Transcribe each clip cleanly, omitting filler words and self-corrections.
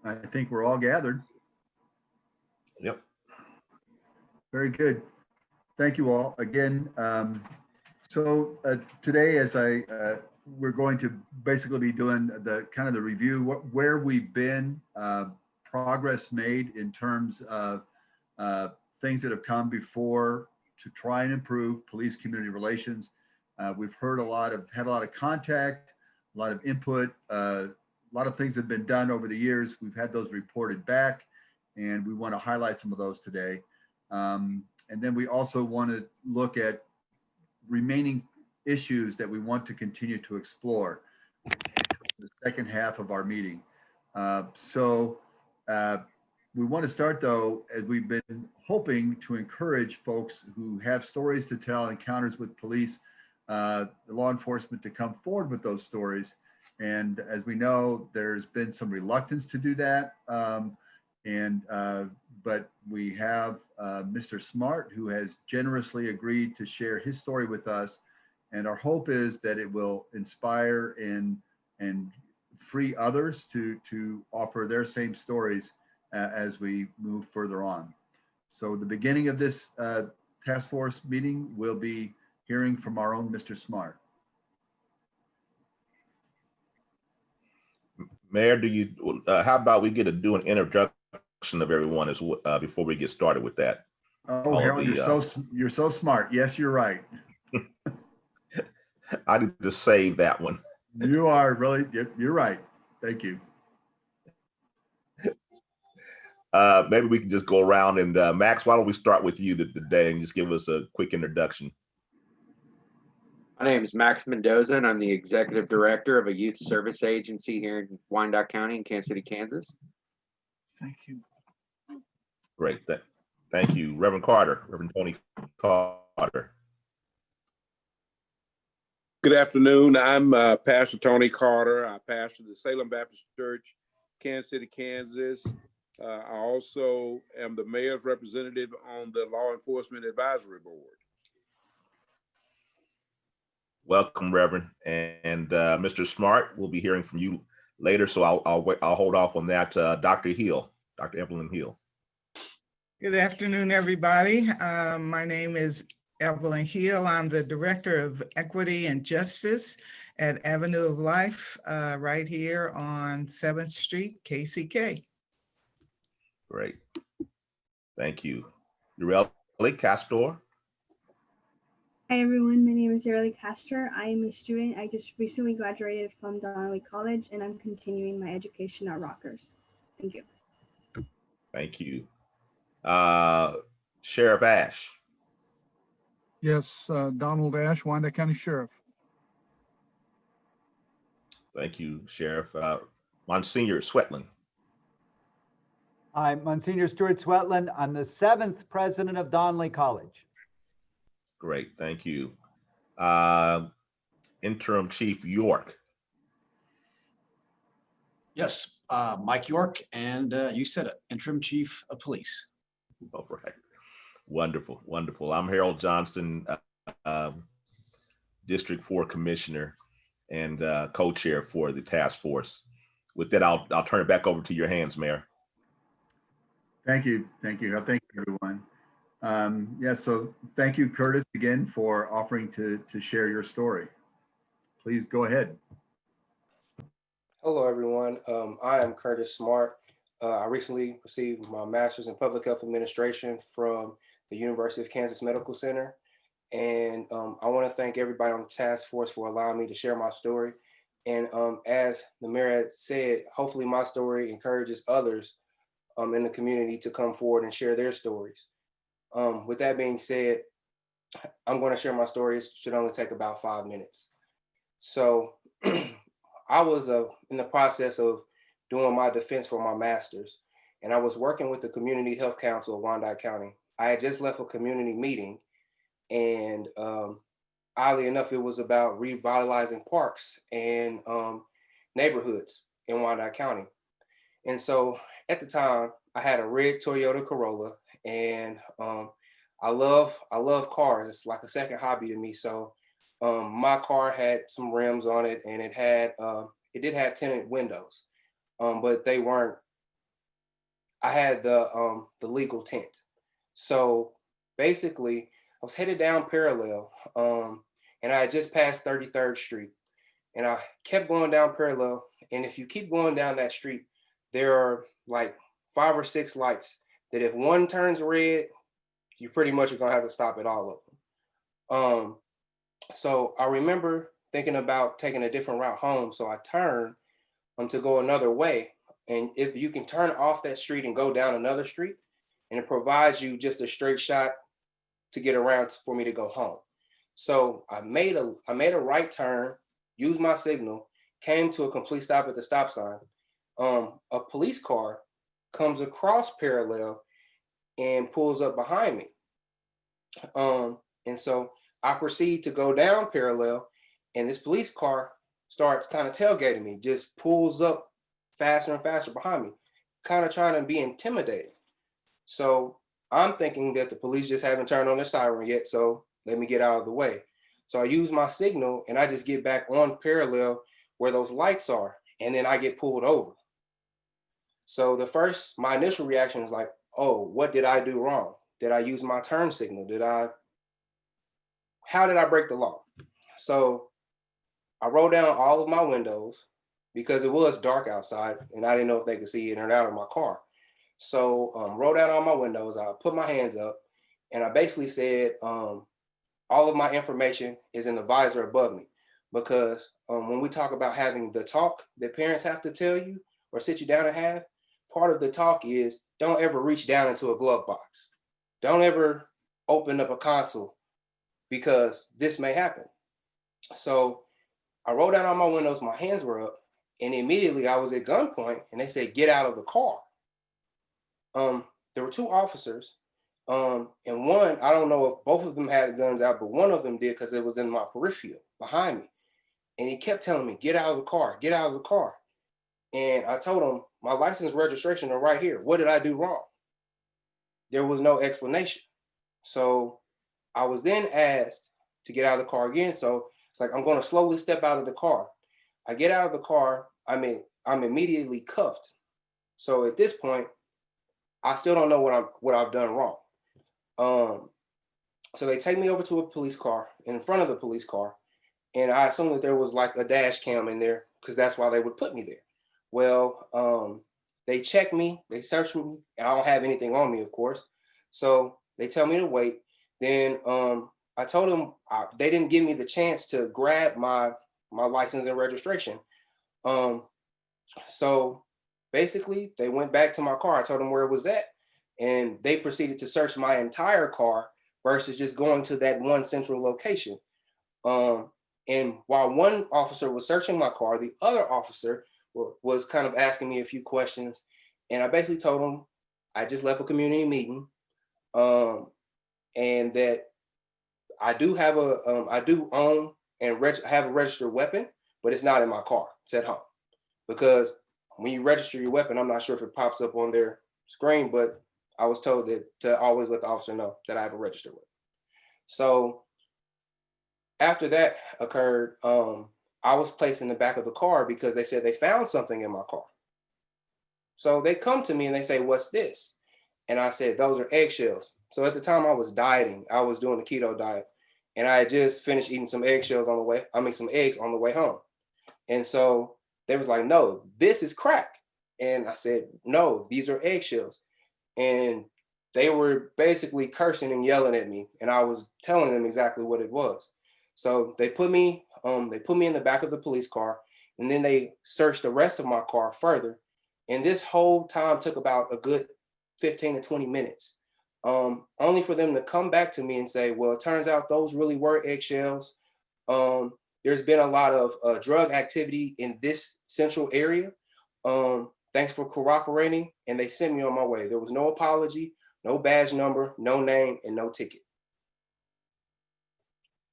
I think we're all gathered. Yep. Very good. Thank you all again. Today, we're going to basically be doing the kind of the review, where we've been, progress made in terms of things that have come before to try and improve police community relations. We've had a lot of contact, a lot of input, a lot of things have been done over the years. We've had those reported back, and we want to highlight some of those today. And then we also want to look at remaining issues that we want to continue to explore the second half of our meeting. We want to start, though, as we've been hoping to encourage folks who have stories to tell, encounters with police, the law enforcement, to come forward with those stories. And as we know, there's been some reluctance to do that. But we have Mr. Smart, who has generously agreed to share his story with us. And our hope is that it will inspire and free others to offer their same stories as we move further on. So the beginning of this task force meeting will be hearing from our own Mr. Smart. Mayor, how about we do an introduction of everyone as before we get started with that? Oh, Harold, you're so smart. Yes, you're right. I need to save that one. You are really, you're right. Thank you. Maybe we can just go around and Max, why don't we start with you today and just give us a quick introduction. My name is Max Mendoza, and I'm the executive director of a youth service agency here in Wyandotte County in Kansas City, Kansas. Thank you. Great. Thank you. Reverend Tony Carter. Good afternoon. I'm Pastor Tony Carter. I pastor the Salem Baptist Church, Kansas City, Kansas. I also am the mayor's representative on the Law Enforcement Advisory Board. Welcome, Reverend. And Mr. Smart, we'll be hearing from you later, so I'll hold off on that. Dr. Evelyn Hill. Good afternoon, everybody. My name is Evelyn Hill. I'm the Director of Equity and Justice at Avenue of Life, right here on 7th Street, KCK. Great. Thank you. Yareli Castor. Hi everyone, my name is Yareli Castor. I am a student. I just recently graduated from Donnelly College and I'm continuing my education at Rockhurst. Thank you. Thank you. Sheriff Ash. Yes, Donald Ash, Wyandotte County Sheriff. Thank you, Sheriff. Monsignor Swetland. I'm Monsignor Stuart Swetland. I'm the 7th president of Donnelly College. Great, thank you. Interim Chief York. Yes, Mike York, and you said it, Interim Chief of Police. All right, wonderful, wonderful. I'm Harold Johnson, District 4 Commissioner and co-chair for the task force. With that, I'll turn it back over to your hands, Mayor. Thank you, thank you, everyone. So thank you, Curtis, again for offering to share your story. Please go ahead. Hello, everyone. I am Curtis Smart. I recently received my master's in public health administration from the University of Kansas Medical Center. And I want to thank everybody on the task force for allowing me to share my story. And as the mayor had said, hopefully my story encourages others in the community to come forward and share their stories. With that being said, I'm going to share my story. It should only take about 5 minutes. So I was in the process of doing my defense for my master's, and I was working with the Community Health Council of Wyandotte County. I had just left a community meeting, and oddly enough, it was about revitalizing parks and neighborhoods in Wyandotte County. And so at the time, I had a red Toyota Corolla, and I love cars. It's like a second hobby to me. So my car had some rims on it, and it did have tinted windows, but they weren't I had the legal tint. So basically, I was headed down Parallel, and I had just passed 33rd Street, and I kept going down Parallel. And if you keep going down that street, there are like 5 or 6 lights that if one turns red, you pretty much are gonna have to stop at all of them. So I remember thinking about taking a different route home. So I turned to go another way. And if you can turn off that street and go down another street, and it provides you just a straight shot to get around for me to go home. So I made a right turn, used my signal, came to a complete stop at the stop sign. A police car comes across Parallel and pulls up behind me. And so I proceed to go down Parallel, and this police car starts kind of tailgating me, just pulls up faster and faster behind me, kind of trying to be intimidating. So I'm thinking that the police just haven't turned on their siren yet, so let me get out of the way. So I use my signal and I just get back on Parallel where those lights are, and then I get pulled over. So my initial reaction is like, oh, what did I do wrong? Did I use my turn signal? How did I break the law? So I rolled down all of my windows because it was dark outside and I didn't know if they could see in or out of my car. So rolled down all my windows, I put my hands up, and I basically said, all of my information is in the visor above me. Because when we talk about having the talk that parents have to tell you or sit you down and have, part of the talk is don't ever reach down into a glove box. Don't ever open up a console because this may happen. So I rolled down all my windows, my hands were up, and immediately I was at gunpoint and they said, get out of the car. There were 2 officers, and one, I don't know if both of them had the guns out, but one of them did because it was in my peripheral behind me. And he kept telling me, get out of the car, get out of the car. And I told him, my license registration are right here. What did I do wrong? There was no explanation. So I was then asked to get out of the car again. So it's like, I'm going to slowly step out of the car. I get out of the car. I'm immediately cuffed. So at this point, I still don't know what I've done wrong. So they take me over to a police car, in front of the police car, and I assumed that there was like a dash cam in there because that's why they would put me there. Well, they check me, they search me, and I don't have anything on me, of course. So they tell me to wait. Then I told them they didn't give me the chance to grab my license and registration. So basically, they went back to my car. I told them where it was at, and they proceeded to search my entire car versus just going to that one central location. And while one officer was searching my car, the other officer was kind of asking me a few questions. And I basically told him I just left a community meeting, and that I do have I do own and have a registered weapon, but it's not in my car. It's at home. Because when you register your weapon, I'm not sure if it pops up on their screen, but I was told that to always let the officer know that I have a registered weapon. So after that occurred, I was placed in the back of the car because they said they found something in my car. So they come to me and they say, what's this? And I said, those are eggshells. So at the time I was dieting, I was doing the keto diet, and I had just finished eating some eggshells on the way, some eggs on the way home. And so they was like, no, this is crack. And I said, no, these are eggshells. And they were basically cursing and yelling at me. And I was telling them exactly what it was. So they put me in the back of the police car, and then they searched the rest of my car further. And this whole time took about a good 15 to 20 minutes, only for them to come back to me and say, well, it turns out those really were eggshells. There's been a lot of drug activity in this central area. Thanks for cooperating. And they sent me on my way. There was no apology, no badge number, no name, and no ticket.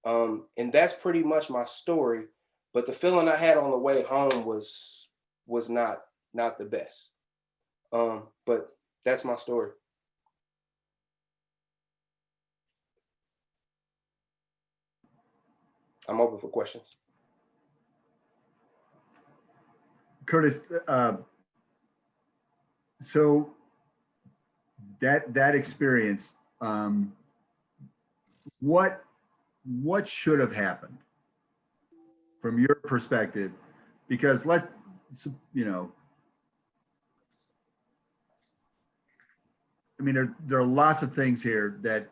And that's pretty much my story. But the feeling I had on the way home was not the best. But that's my story. I'm open for questions. Curtis, so that experience, what should have happened from your perspective? Because I mean, there are lots of things here that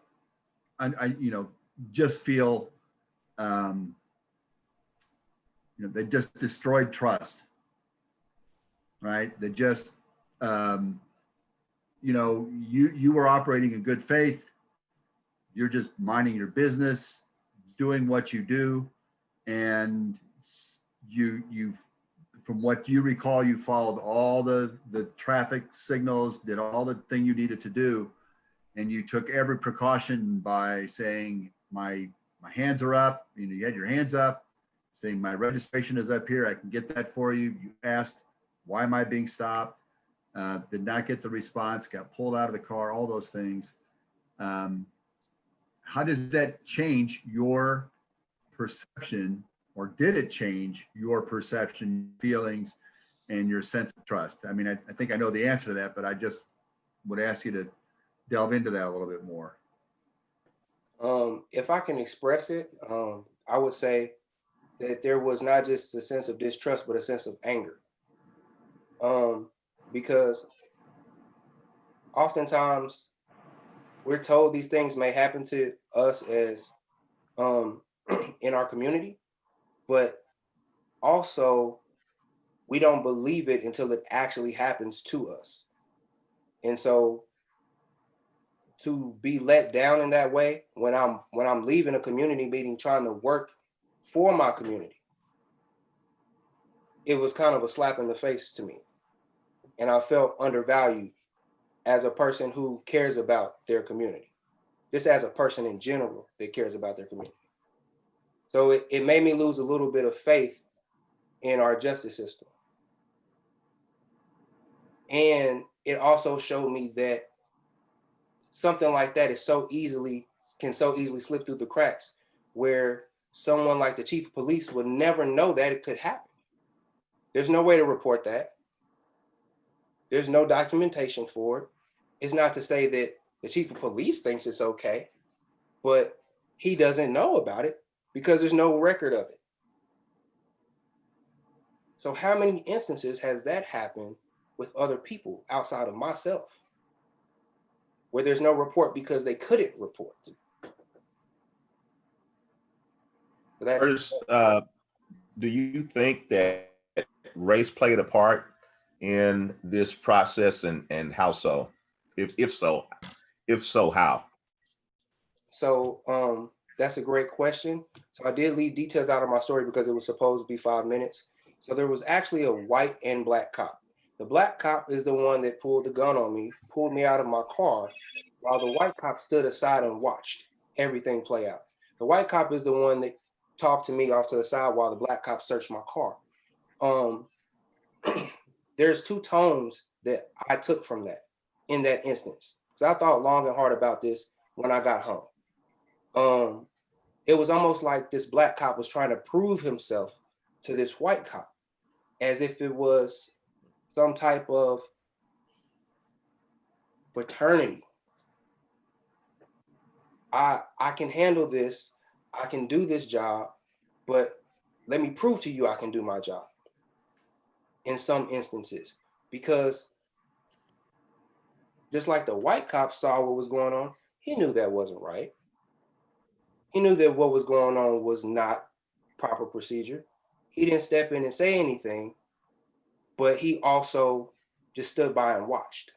I just feel, they just destroyed trust, right? They just, you were operating in good faith. You're just minding your business, doing what you do. And you from what you recall, you followed all the traffic signals, did all the thing you needed to do. And you took every precaution by saying, my hands are up. You had your hands up, saying my registration is up here. I can get that for you. You asked, why am I being stopped? Did not get the response, got pulled out of the car, all those things. How does that change your perception, or did it change your perception, feelings, and your sense of trust? I mean, I think I know the answer to that, but I just would ask you to delve into that a little bit more. If I can express it, I would say that there was not just a sense of distrust, but a sense of anger. Because oftentimes we're told these things may happen to us as in our community, but also we don't believe it until it actually happens to us. And so to be let down in that way when I'm leaving a community meeting trying to work for my community, it was kind of a slap in the face to me. And I felt undervalued as a person who cares about their community, just as a person in general that cares about their community. So it made me lose a little bit of faith in our justice system. And it also showed me that something like that can so easily slip through the cracks, where someone like the chief of police would never know that it could happen. There's no way to report that. There's no documentation for it. It's not to say that the chief of police thinks it's okay, but he doesn't know about it because there's no record of it. So how many instances has that happened with other people outside of myself, where there's no report because they couldn't report? Curtis, do you think that race played a part in this process, and how so? If so, how? So that's a great question. So I did leave details out of my story because it was supposed to be 5 minutes. So there was actually a white and black cop. The black cop is the one that pulled the gun on me, pulled me out of my car, while the white cop stood aside and watched everything play out. The white cop is the one that talked to me off to the side while the black cop searched my car. There's two tones that I took from that in that instance. So I thought long and hard about this when I got home. It was almost like this black cop was trying to prove himself to this white cop, as if it was some type of fraternity. I can handle this, I can do this job, but let me prove to you I can do my job in some instances. Because just like the white cop saw what was going on, he knew that wasn't right. He knew that what was going on was not proper procedure. He didn't step in and say anything, but he also just stood by and watched.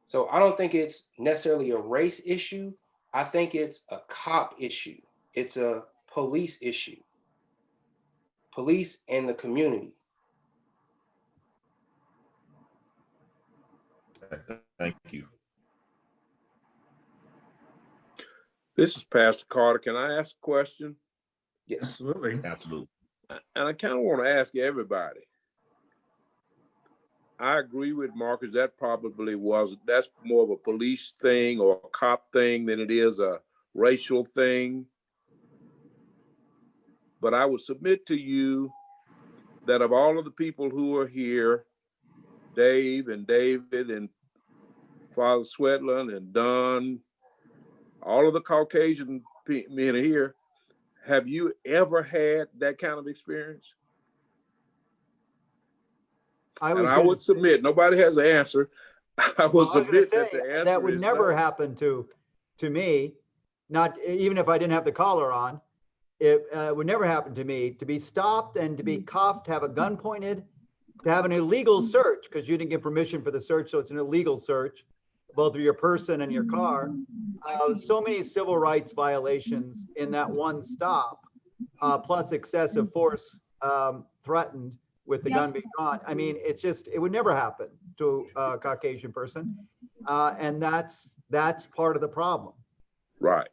So I don't think it's necessarily a race issue. I think it's a cop issue. It's a police issue. Police and the community. Thank you. This is Pastor Carter. Can I ask a question? Yes. Absolutely. Absolutely. And I kind of want to ask everybody. I agree with Marcus. That's more of a police thing or a cop thing than it is a racial thing. But I would submit to you that of all of the people who are here, Dave and David and Father Swetland and Don, all of the Caucasian men are here. Have you ever had that kind of experience? I would submit, nobody has an answer. I would submit that the answer that would is never no. happen to me, not even if I didn't have the collar on. It would never happen to me to be stopped and to be cuffed, have a gun pointed, to have an illegal search because you didn't get permission for the search, so it's an illegal search, both of your person and your car. So many civil rights violations in that one stop, plus excessive force threatened with the gun being drawn. I mean, it's just, it would never happen to a Caucasian person. And that's part of the problem. Right.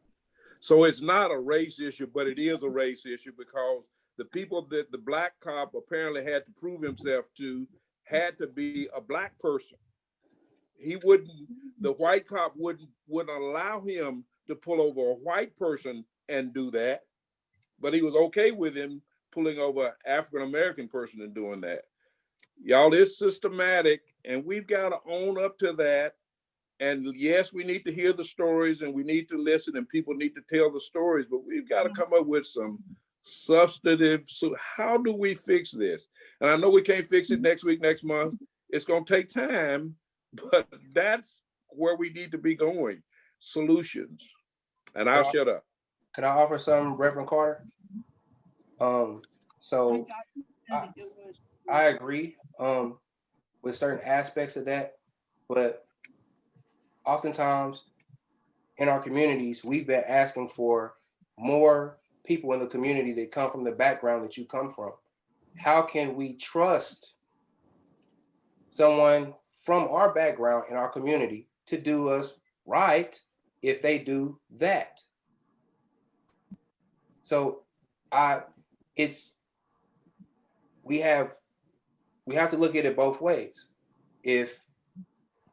So it's not a race issue, but it is a race issue because the people that the black cop apparently had to prove himself to had to be a black person. The white cop wouldn't allow him to pull over a white person and do that, but he was okay with him pulling over an African-American person and doing that. Y'all, it's systematic, and we've got to own up to that. And yes, we need to hear the stories and we need to listen and people need to tell the stories, but we've got to come up with some substantive. So how do we fix this? And I know we can't fix it next week, next month. It's going to take time, but that's where we need to be going. Solutions. And I'll shut up. Could I offer some, Reverend Carter? So I agree with certain aspects of that, but oftentimes in our communities, we've been asking for more people in the community that come from the background that you come from. How can we trust someone from our background in our community to do us right if they do that? So we have to look at it both ways. If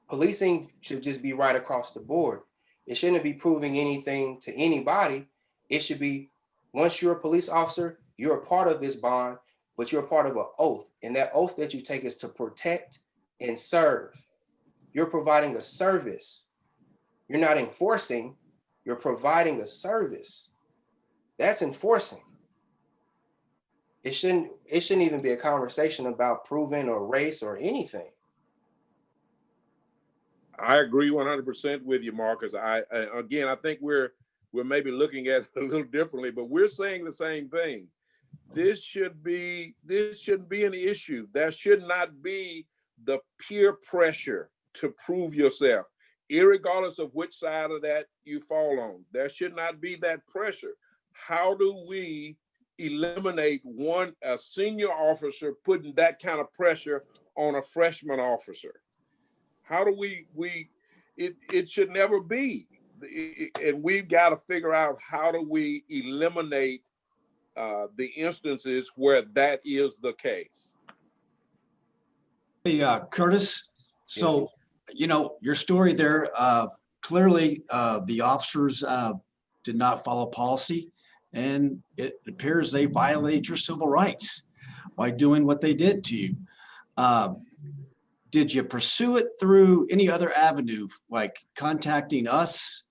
policing should just be right across the board, it shouldn't be proving anything to anybody. It should be, once you're a police officer, you're a part of this bond, but you're a part of an oath. And that oath that you take is to protect and serve. You're providing a service. You're not enforcing, you're providing a service. That's enforcing. It shouldn't even be a conversation about proving or race or anything. I agree 100% with you, Marcus. I think we're maybe looking at it a little differently, but we're saying the same thing. This shouldn't be an issue. There should not be the peer pressure to prove yourself, irregardless of which side of that you fall on. There should not be that pressure. How do we eliminate a senior officer putting that kind of pressure on a freshman officer? How do it should never be. And we've got to figure out how do we eliminate the instances where that is the case. Hey, Curtis, so, your story there, clearly the officers did not follow policy, and it appears they violated your civil rights by doing what they did to you. Did you pursue it through any other avenue, like contacting us,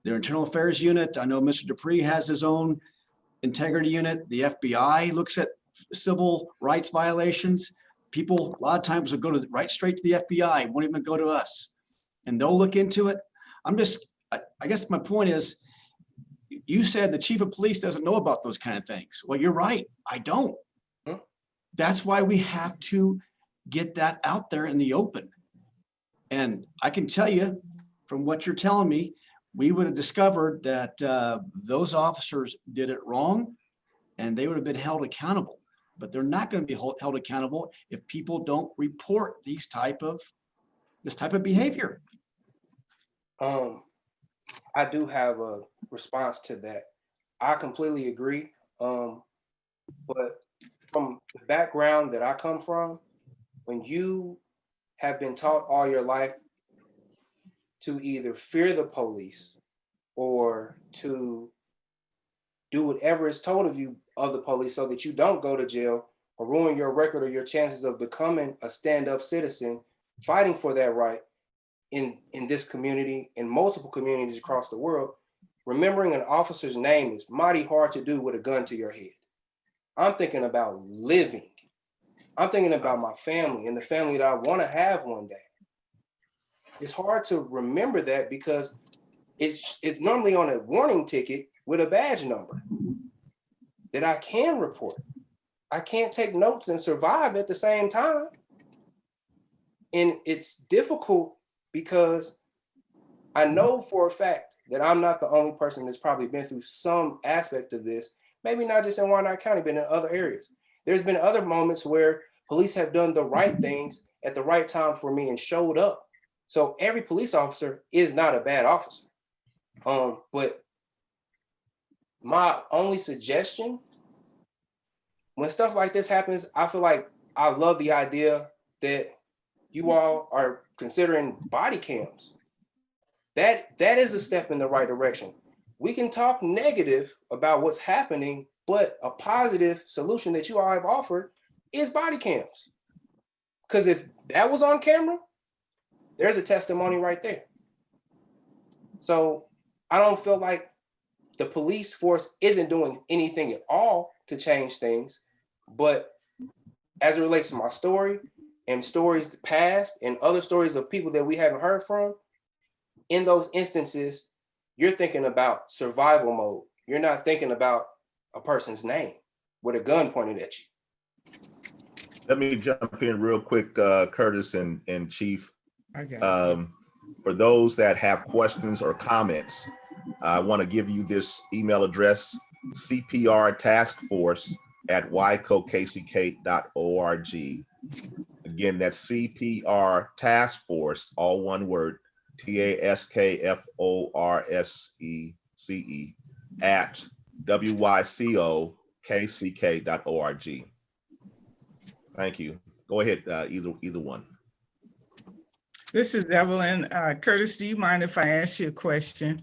their internal affairs unit? I know Mr. Dupree has his own integrity unit. The FBI looks at civil rights violations. People a lot of times will go right straight to the FBI, won't even go to us, and they'll look into it. I guess my point is, you said the chief of police doesn't know about those kind of things. Well, you're right. I don't. That's why we have to get that out there in the open. And I can tell you from what you're telling me, we would have discovered that those officers did it wrong and they would have been held accountable, but they're not going to be held accountable if people don't report this type of behavior. I do have a response to that. I completely agree. But from the background that I come from, when you have been taught all your life to either fear the police or to do whatever is told of you of the police so that you don't go to jail or ruin your record or your chances of becoming a stand-up citizen, fighting for that right, in this community, in multiple communities across the world, remembering an officer's name is mighty hard to do with a gun to your head. I'm thinking about living. I'm thinking about my family and the family that I want to have one day. It's hard to remember that because it's normally on a warning ticket with a badge number that I can report. I can't take notes and survive at the same time. And it's difficult because I know for a fact that I'm not the only person that's probably been through some aspect of this, maybe not just in Wyandotte County, but in other areas. There's been other moments where police have done the right things at the right time for me and showed up. So every police officer is not a bad officer. But my only suggestion, when stuff like this happens, I feel like I love the idea that you all are considering body cams. That is a step in the right direction. We can talk negative about what's happening, but a positive solution that you all have offered is body cams. Because if that was on camera, there's a testimony right there. So I don't feel like the police force isn't doing anything at all to change things. But as it relates to my story and stories past and other stories of people that we haven't heard from, in those instances, you're thinking about survival mode. You're not thinking about a person's name with a gun pointed at you. Let me jump in real quick, Curtis and Chief. I got you. For those that have questions or comments, I want to give you this email address, cprtaskforce@ycokck.org. Again, that's CPR Task Force, all one word, TASKFORSECE at WYCOKCK.org. Thank you. Go ahead, either one. This is Evelyn. Curtis, do you mind if I ask you a question?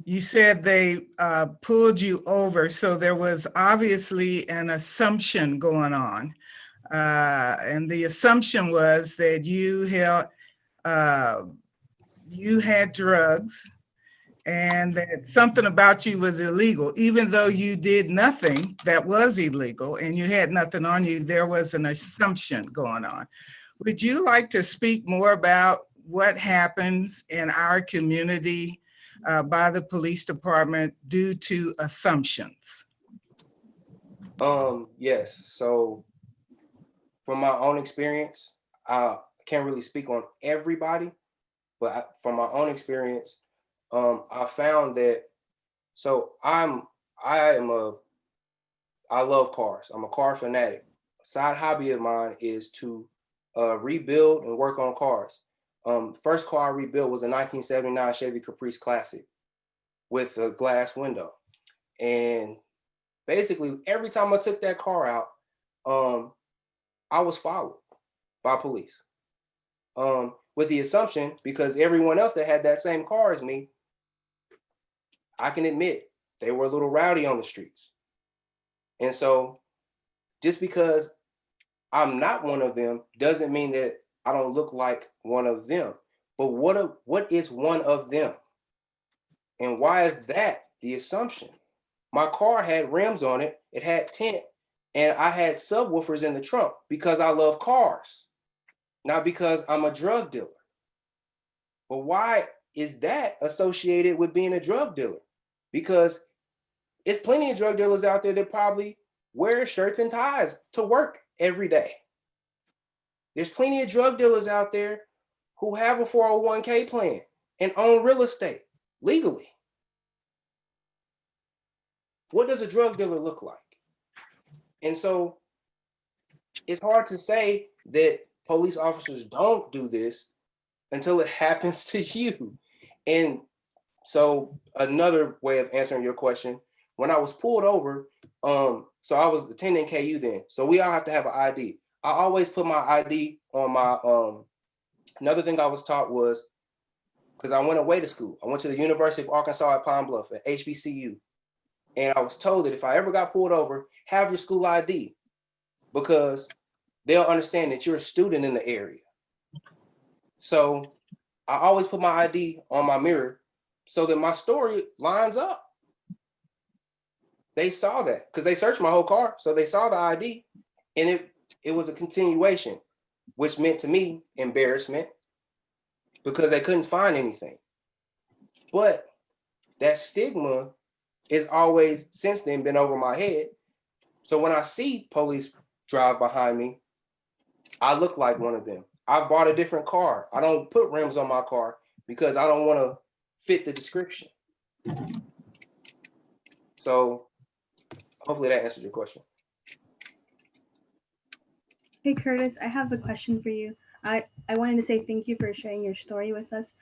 You said they pulled you over, so there was obviously an assumption going on. And the assumption was that you had drugs and that something about you was illegal, even though you did nothing that was illegal and you had nothing on you. There was an assumption going on. Would you like to speak more about what happens in our community by the police department due to assumptions? Yes. So from my own experience, I can't really speak on everybody, but from my own experience, I found that, so I love cars. I'm a car fanatic. A side hobby of mine is to rebuild and work on cars. First car I rebuilt was a 1979 Chevy Caprice Classic with a glass window. And basically every time I took that car out, I was followed by police. With the assumption, because everyone else that had that same car as me, I can admit they were a little rowdy on the streets. And so just because I'm not one of them doesn't mean that I don't look like one of them. But what is one of them? And why is that the assumption? My car had rims on it, it had tint, and I had subwoofers in the trunk because I love cars, not because I'm a drug dealer. But why is that associated with being a drug dealer? Because it's plenty of drug dealers out there that probably wear shirts and ties to work every day. There's plenty of drug dealers out there who have a 401k plan and own real estate legally. What does a drug dealer look like? And so it's hard to say that police officers don't do this until it happens to you. And so another way of answering your question, when I was pulled over, so I was attending KU then. So we all have to have an ID. I always put my ID on my, another thing I was taught was, because I went away to school. I went to the University of Arkansas at Pine Bluff at HBCU. And I was told that if I ever got pulled over, have your school ID, because they'll understand that you're a student in the area. So I always put my ID on my mirror so that my story lines up. They saw that because they searched my whole car. So they saw the ID, and it was a continuation, which meant to me embarrassment because they couldn't find anything. But that stigma is always since then been over my head. So when I see police drive behind me, I look like one of them. I bought a different car. I don't put rims on my car because I don't want to fit the description. So hopefully that answers your question. Hey Curtis, I have a question for you. I wanted to say thank you for sharing your story with us.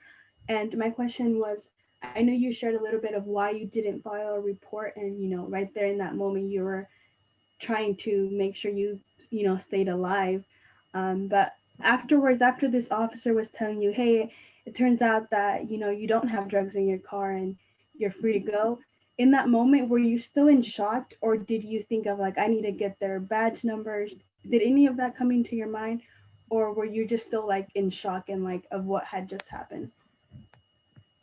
And my question was, I know you shared a little bit of why you didn't file a report, and right there in that moment you were trying to make sure you stayed alive. But afterwards, after this officer was telling you, hey, it turns out that you don't have drugs in your car and you're free to go. In that moment, were you still in shock, or did you think of like, I need to get their badge numbers? Did any of that come into your mind, or were you just still like in shock and like of what had just happened?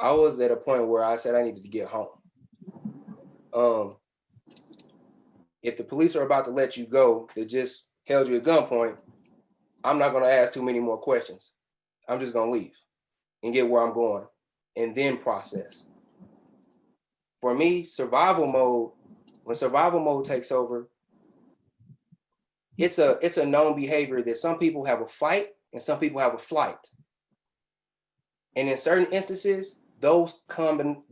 I was at a point where I said I needed to get home. If the police are about to let you go, they just held you at gunpoint, I'm not going to ask too many more questions. I'm just going to leave and get where I'm going and then process. For me, survival mode, when survival mode takes over, it's a known behavior that some people have a fight and some people have a flight. And in certain instances, those come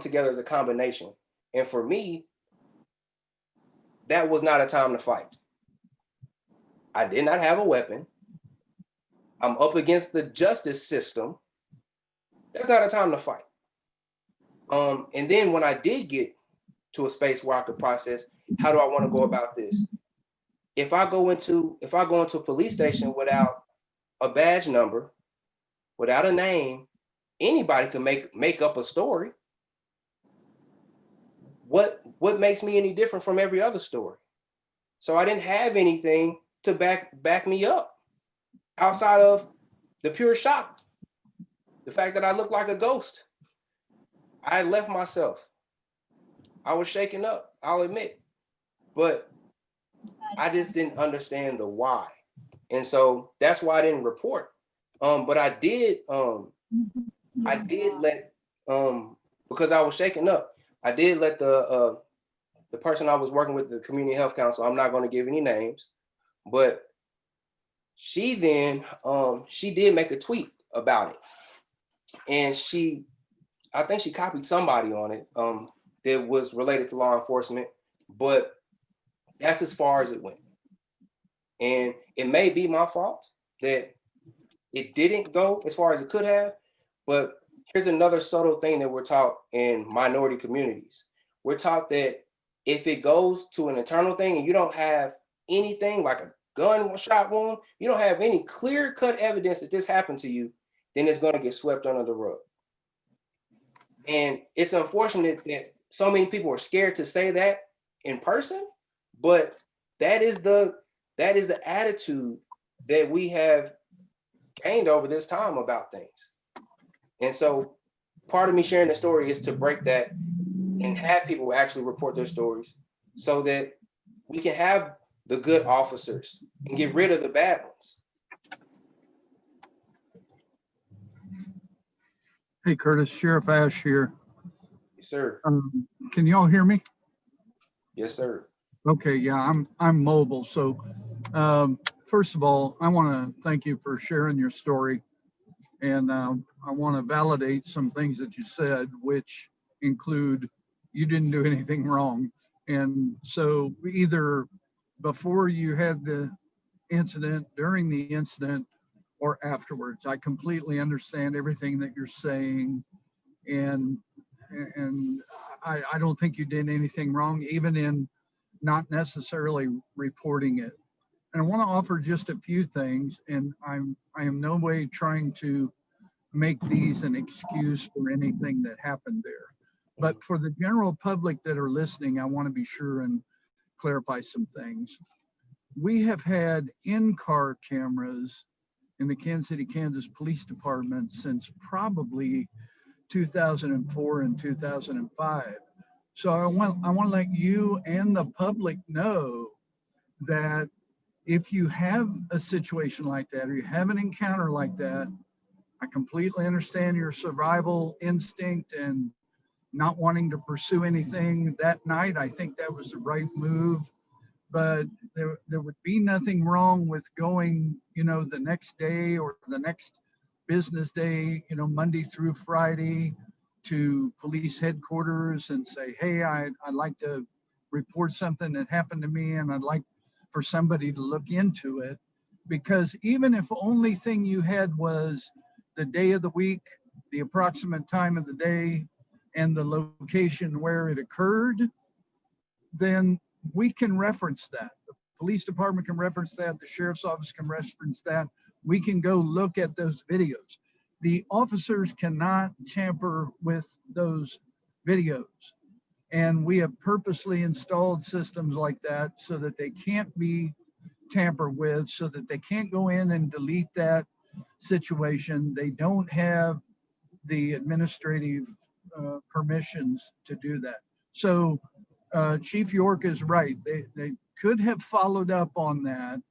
together as a combination. And for me, that was not a time to fight. I did not have a weapon. I'm up against the justice system. That's not a time to fight. And then when I did get to a space where I could process, how do I want to go about this? If I go into a police station without a badge number, without a name, anybody can make up a story. What makes me any different from every other story? So I didn't have anything to back me up outside of the pure shock. The fact that I looked like a ghost. I had left myself. I was shaken up, I'll admit. But I just didn't understand the why. And so that's why I didn't report. But I did let, because I was shaken up, I did let the person I was working with, the community health council, I'm not going to give any names, but she then, she did make a tweet about it. And I think she copied somebody on it that was related to law enforcement, but that's as far as it went. And it may be my fault that it didn't go as far as it could have, but here's another subtle thing that we're taught in minority communities. We're taught that if it goes to an internal thing and you don't have anything like a gunshot wound, you don't have any clear-cut evidence that this happened to you, then it's going to get swept under the rug. And it's unfortunate that so many people are scared to say that in person, but that is the attitude that we have gained over this time about things. And so part of me sharing the story is to break that and have people actually report their stories so that we can have the good officers and get rid of the bad ones. Hey, Curtis, Sheriff Ash here. Yes, sir. Can y'all hear me? Yes, sir. Okay, yeah, I'm mobile. So first of all, I want to thank you for sharing your story. And I want to validate some things that you said, which include you didn't do anything wrong. And so either before you had the incident, during the incident, or afterwards, I completely understand everything that you're saying. And I don't think you did anything wrong, even in not necessarily reporting it. And I want to offer just a few things, and I am no way trying to make these an excuse for anything that happened there. But for the general public that are listening, I want to be sure and clarify some things. We have had in-car cameras in the Kansas City, Kansas Police Department since probably 2004 and 2005. So I want to let you and the public know that if you have a situation like that, or you have an encounter like that, I completely understand your survival instinct and not wanting to pursue anything that night. I think that was the right move, but there would be nothing wrong with going, the next day or the next business day, Monday through Friday, to police headquarters and say, hey, I'd like to report something that happened to me, and I'd like for somebody to look into it. Because even if the only thing you had was the day of the week, the approximate time of the day, and the location where it occurred, then we can reference that. The police department can reference that. The sheriff's office can reference that. We can go look at those videos. The officers cannot tamper with those videos. And we have purposely installed systems like that so that they can't be tampered with, so that they can't go in and delete that situation. They don't have the administrative permissions to do that. So Chief York is right. They could have followed up on that.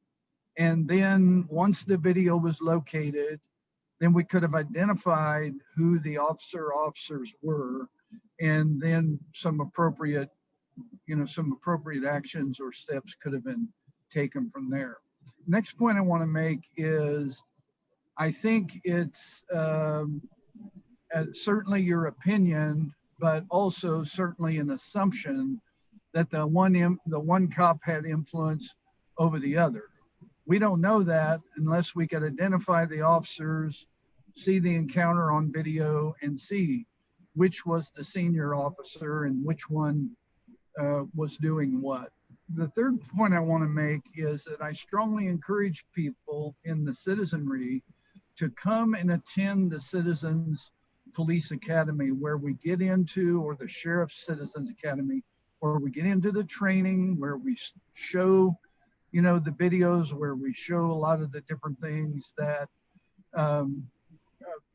And then once the video was located, then we could have identified who the officers were, and then some appropriate actions or steps could have been taken from there. Next point I want to make is, I think it's certainly your opinion, but also certainly an assumption that the one cop had influence over the other. We don't know that unless we could identify the officers, see the encounter on video, and see which was the senior officer and which one was doing what. The third point I want to make is that I strongly encourage people in the citizenry to come and attend the Citizens Police Academy, where we get into, or the Sheriff's Citizens Academy, where we get into the training, where we show, the videos, where we show a lot of the different things that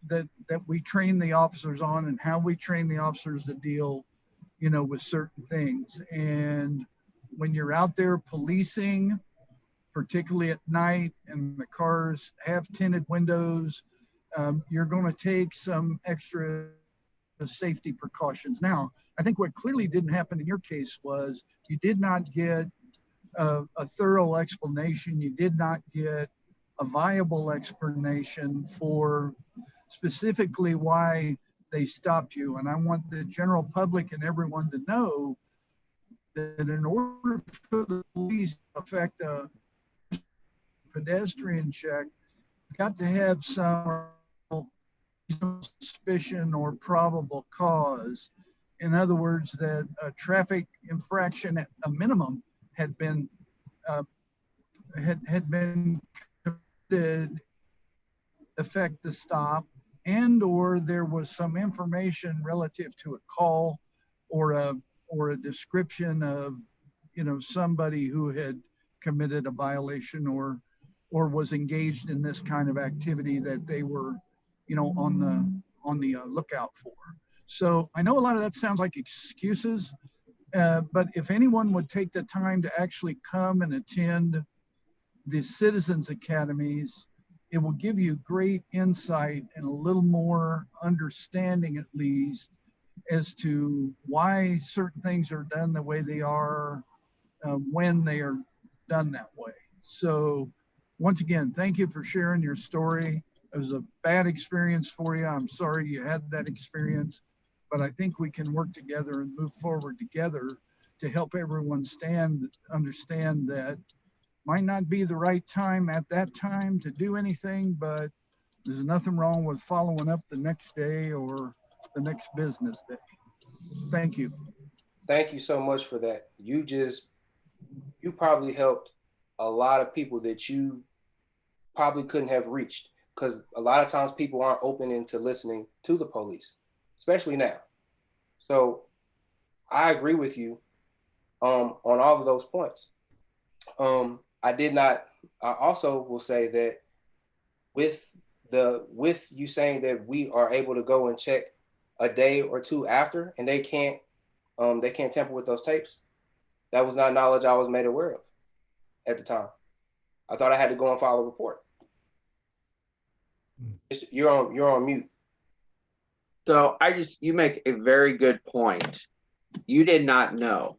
that we train the officers on, and how we train the officers to deal, with certain things. And when you're out there policing, particularly at night, and the cars have tinted windows, you're going to take some extra safety precautions. Now, I think what clearly didn't happen in your case was you did not get a thorough explanation. You did not get a viable explanation for specifically why they stopped you. And I want the general public and everyone to know that in order for the police to effect a pedestrian check, you've got to have some suspicion or probable cause. In other words, that a traffic infraction at a minimum had been committed, affect the stop, and or there was some information relative to a call or a description of somebody who had committed a violation or was engaged in this kind of activity that they were on the lookout for. So I know a lot of that sounds like excuses, but if anyone would take the time to actually come and attend the Citizens Academies, it will give you great insight and a little more understanding, at least, as to why certain things are done the way they are, when they are done that way. So once again, thank you for sharing your story. It was a bad experience for you. I'm sorry you had that experience, but I think we can work together and move forward together to help everyone understand that might not be the right time at that time to do anything, but there's nothing wrong with following up the next day or the next business day. Thank you. Thank you so much for that. You probably helped a lot of people that you probably couldn't have reached, because a lot of times people aren't open into listening to the police, especially now. So I agree with you on all of those points. I also will say that with you saying that we are able to go and check a day or two after, and they can't tamper with those tapes, that was not knowledge I was made aware of at the time. I thought I had to go and file a report. You're on mute. So you make a very good point. You did not know.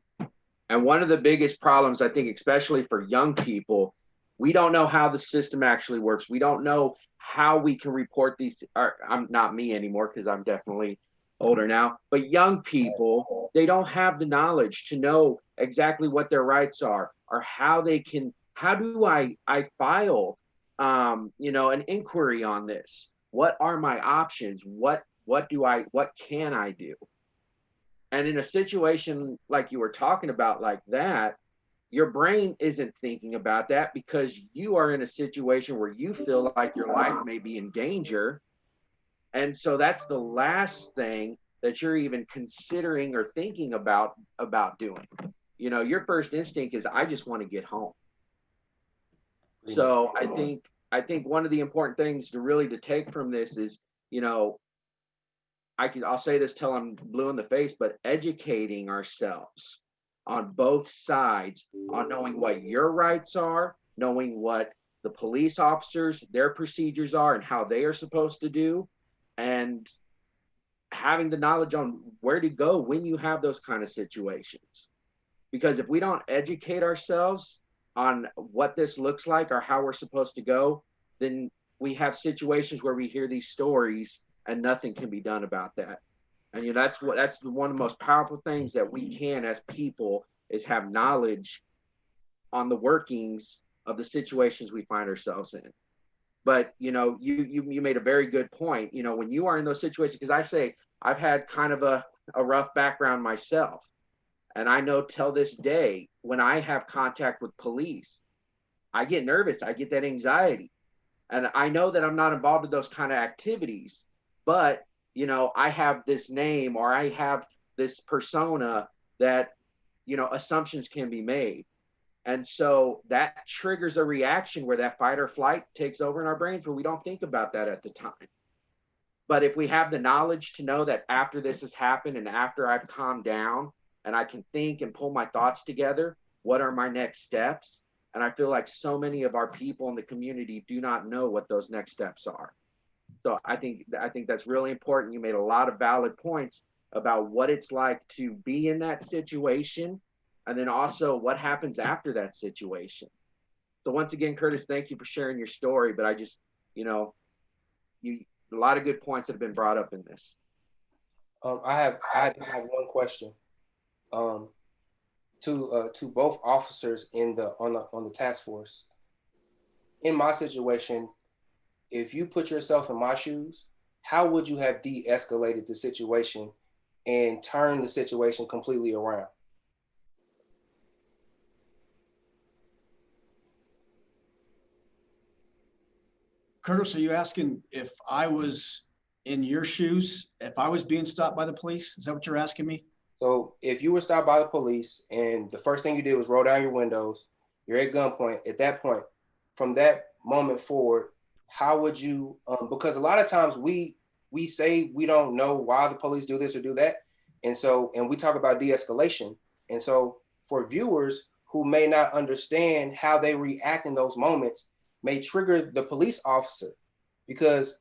And one of the biggest problems, I think, especially for young people, we don't know how the system actually works. We don't know how we can report these. I'm not me anymore because I'm definitely older now, but young people, they don't have the knowledge to know exactly what their rights are or how do I file, an inquiry on this? What are my options? What can I do? And in a situation like you were talking about like that, your brain isn't thinking about that because you are in a situation where you feel like your life may be in danger. And so that's the last thing that you're even considering or thinking about doing. Your first instinct is, I just want to get home. So I think one of the important things to take from this is, I'll say this till I'm blue in the face, but educating ourselves on both sides on knowing what your rights are, knowing what the police officers, their procedures are and how they are supposed to do, and having the knowledge on where to go when you have those kind of situations. Because if we don't educate ourselves on what this looks like or how we're supposed to go, then we have situations where we hear these stories and nothing can be done about that. And that's one of the most powerful things that we can as people is have knowledge on the workings of the situations we find ourselves in. But you made a very good point. When you are in those situations, because I say I've had kind of a rough background myself, and I know till this day when I have contact with police, I get nervous, I get that anxiety, and I know that I'm not involved in those kind of activities, but I have this name or I have this persona that assumptions can be made. And so that triggers a reaction where that fight or flight takes over in our brains where we don't think about that at the time. But if we have the knowledge to know that after this has happened and after I've calmed down and I can think and pull my thoughts together, what are my next steps? And I feel like so many of our people in the community do not know what those next steps are. So I think that's really important. You made a lot of valid points about what it's like to be in that situation, and then also what happens after that situation. So once again, Curtis, thank you for sharing your story. But I just, a lot of good points that have been brought up in this. I have one question to both officers on the task force. In my situation, if you put yourself in my shoes, how would you have de-escalated the situation and turned the situation completely around? Curtis, are you asking if I was in your shoes, if I was being stopped by the police? Is that what you're asking me? So if you were stopped by the police and the first thing you did was roll down your windows, you're at gunpoint, at that point, from that moment forward, how would you, because a lot of times we say we don't know why the police do this or do that. And we talk about de-escalation. And so for viewers who may not understand how they react in those moments may trigger the police officer, because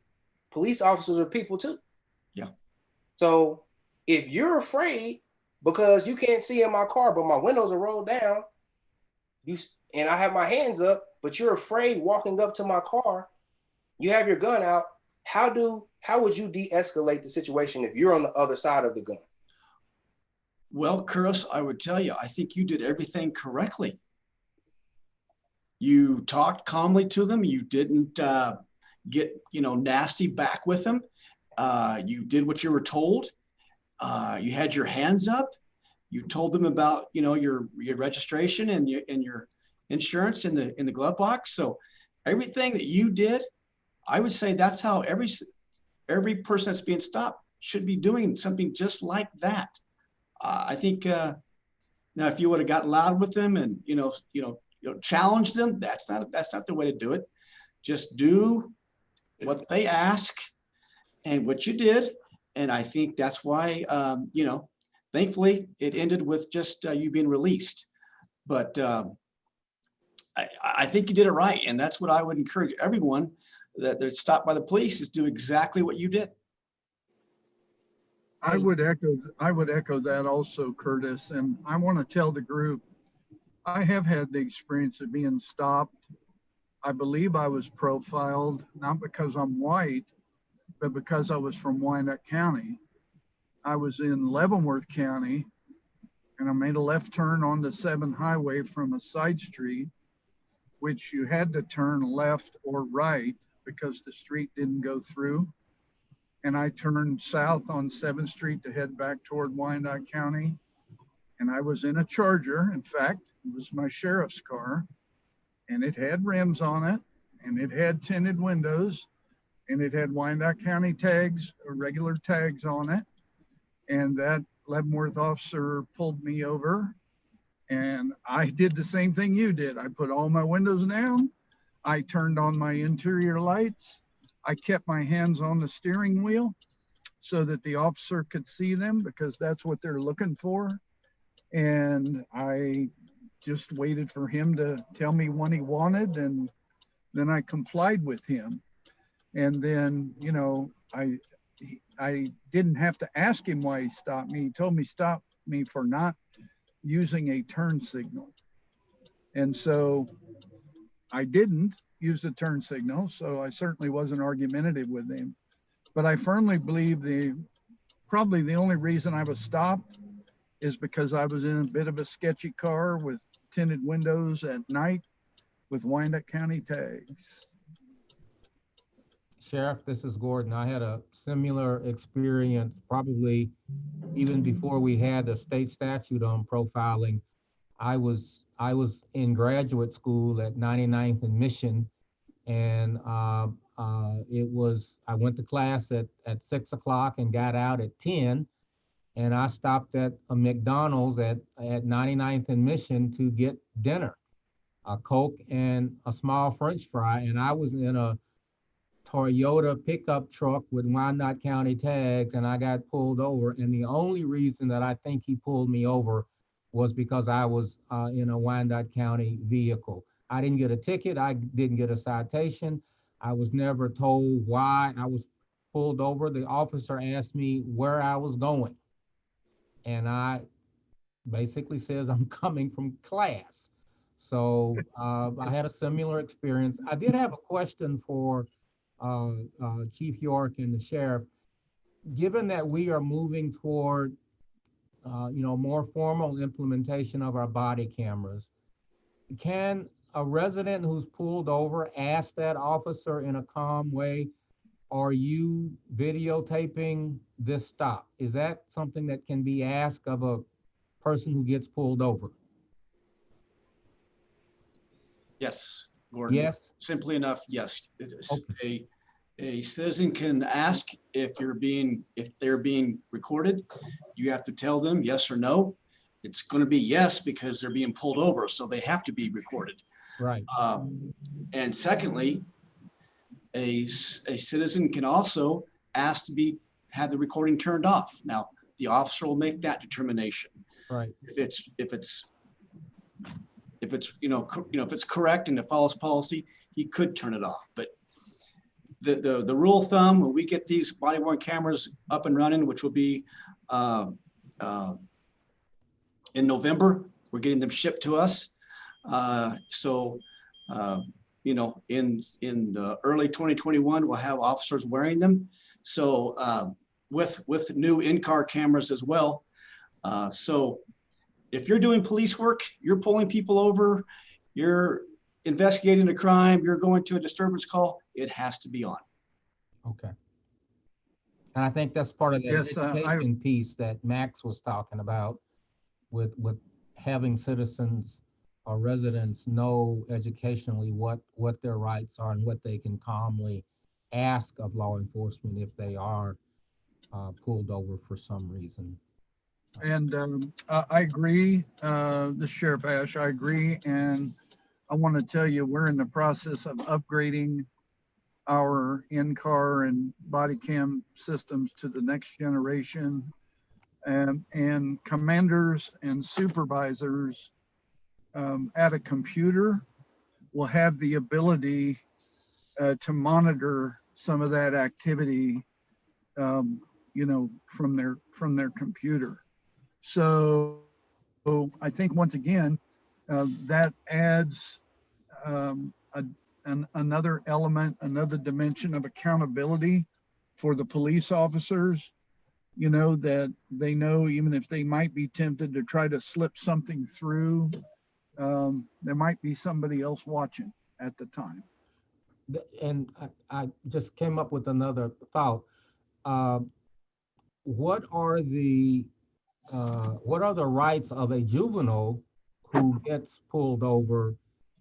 police officers are people too. Yeah. So if you're afraid because you can't see in my car, but my windows are rolled down, and I have my hands up, but you're afraid walking up to my car, you have your gun out, how would you de-escalate the situation if you're on the other side of the gun? Well, Curtis, I would tell you, I think you did everything correctly. You talked calmly to them. You didn't get nasty back with them. You did what you were told. You had your hands up. You told them about your registration and your insurance in the glove box. So everything that you did, I would say that's how every person that's being stopped should be doing something just like that. I think now if you would have gotten loud with them and challenged them, that's not the way to do it. Just do what they ask and what you did. And I think that's why, you know, thankfully it ended with just you being released. But I think you did it right. And that's what I would encourage everyone that stopped by the police is do exactly what you did. I would echo that also, Curtis. And I want to tell the group, I have had the experience of being stopped. I believe I was profiled, not because I'm white, but because I was from Wyandotte County. I was in Leavenworth County, and I made a left turn on the 7 highway from a side street, which you had to turn left or right because the street didn't go through. And I turned south on 7th Street to head back toward Wyandotte County. And I was in a Charger. In fact, it was my sheriff's car, and it had rims on it, and it had tinted windows, and it had Wyandotte County tags, or regular tags on it. And that Leavenworth officer pulled me over, and I did the same thing you did. I put all my windows down. I turned on my interior lights. I kept my hands on the steering wheel so that the officer could see them, because that's what they're looking for. And I just waited for him to tell me what he wanted, and then I complied with him. And then, you know, I didn't have to ask him why he stopped me. He told me stop me for not using a turn signal. And so I didn't use the turn signal, so I certainly wasn't argumentative with him. But I firmly believe probably the only reason I was stopped is because I was in a bit of a sketchy car with tinted windows at night with Wyandotte County tags. Sheriff, this is Gordon. I had a similar experience probably even before we had the state statute on profiling. I was in graduate school at 99th and Mission, and I went to class at 6 o'clock and got out at 10, and I stopped at a McDonald's at 99th and Mission to get dinner, a Coke and a small French fry, and I was in a Toyota pickup truck with Wyandotte County tags, and I got pulled over. And the only reason that I think he pulled me over was because I was in a Wyandotte County vehicle. I didn't get a ticket. I didn't get a citation. I was never told why I was pulled over. The officer asked me where I was going, and I basically says I'm coming from class. So I had a similar experience. I did have a question for Chief York and the sheriff. Given that we are moving toward more formal implementation of our body cameras, can a resident who's pulled over ask that officer in a calm way, are you videotaping this stop? Is that something that can be asked of a person who gets pulled over? Yes, Gordon. Yes. Simply enough, yes. Okay. A citizen can ask if they're being recorded. You have to tell them yes or no. It's going to be yes because they're being pulled over, so they have to be recorded. Right. And secondly, a citizen can also ask to have the recording turned off. Now, the officer will make that determination. Right. If it's correct and it follows policy, he could turn it off. But the rule of thumb, when we get these body worn cameras up and running, which will be in November, we're getting them shipped to us. In the early 2021, we'll have officers wearing them. So with new in-car cameras as well. So if you're doing police work, you're pulling people over, you're investigating a crime, you're going to a disturbance call, it has to be on. Okay. And I think that's part of the Yes, education piece that Max was talking about with having citizens or residents know educationally what their rights are and what they can calmly ask of law enforcement if they are pulled over for some reason. And I agree, the Sheriff Ash, I agree. And I want to tell you, we're in the process of upgrading our in-car and body cam systems to the next generation. And commanders and supervisors at a computer will have the ability to monitor some of that activity, you know, from their computer. So I think once again, that adds another element, another dimension of accountability for the police officers, you know, that they know even if they might be tempted to try to slip something through, there might be somebody else watching at the time. And I just came up with another thought. What are the rights of a juvenile who gets pulled over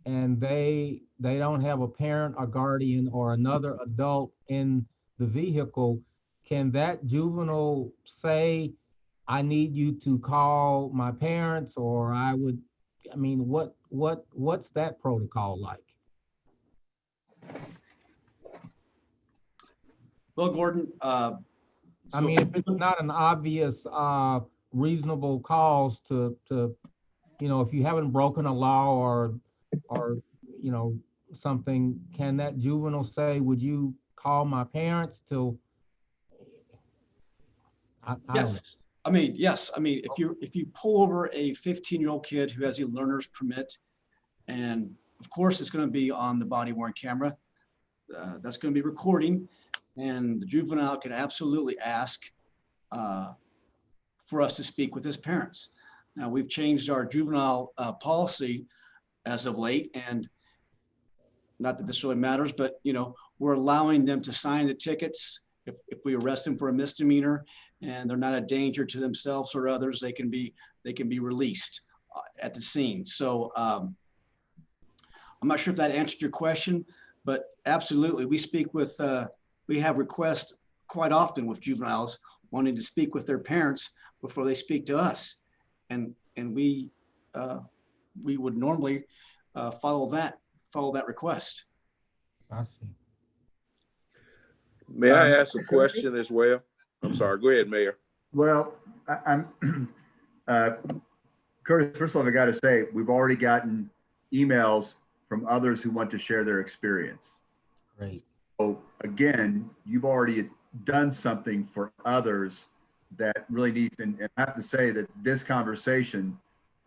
and they don't have a parent or guardian or another adult in the vehicle? Can that juvenile say, I need you to call my parents, or I mean, what's that protocol like? Well, Gordon, I mean, if it's not an obvious, reasonable cause to, you know, if you haven't broken a law or, you know, something, can that juvenile say, would you call my parents to? I don't know. yes. I mean, yes. I mean, if you pull over a 15-year-old kid who has a learner's permit, and of course it's going to be on the body worn camera, that's going to be recording, and the juvenile can absolutely ask for us to speak with his parents. Now, we've changed our juvenile policy as of late, and not that this really matters, but you know, we're allowing them to sign the tickets if we arrest them for a misdemeanor and they're not a danger to themselves or others, they can be released at the scene. So I'm not sure if that answered your question, but absolutely, we speak with we have requests quite often with juveniles wanting to speak with their parents before they speak to us, and we would normally follow that request. I see. May I ask a question as well? I'm sorry, go ahead, Mayor. Well, I'm Curtis, first of all, I got to say, we've already gotten emails from others who want to share their experience. Great. So again, you've already done something for others that really needs, and I have to say that this conversation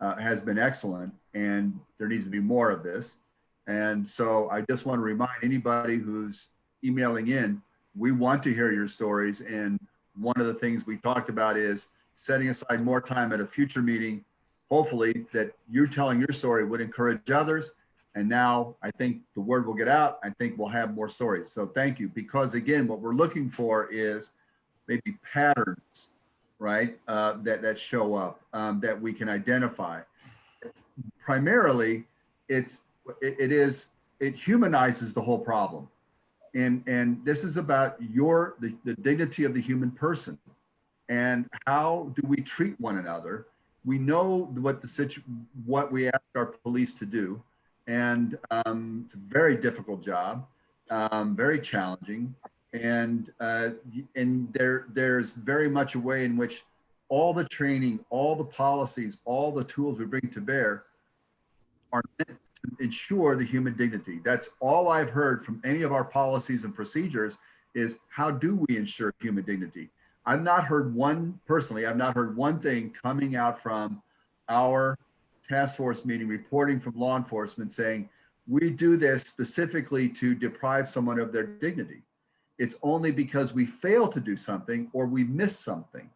has been excellent, and there needs to be more of this. And so I just want to remind anybody who's emailing in, we want to hear your stories. And one of the things we talked about is setting aside more time at a future meeting, hopefully that you telling your story would encourage others. And now I think the word will get out. I think we'll have more stories. So thank you. Because again, what we're looking for is maybe patterns, right? That show up, that we can identify. Primarily, it humanizes the whole problem. And this is about the dignity of the human person and how do we treat one another. We know what we ask our police to do, and it's a very difficult job, very challenging, and there's very much a way in which all the training, all the policies, all the tools we bring to bear are meant to ensure the human dignity. That's all I've heard from any of our policies and procedures is how do we ensure human dignity? I've not heard one thing coming out from our task force meeting, reporting from law enforcement saying, we do this specifically to deprive someone of their dignity. It's only because we fail to do something or we miss something.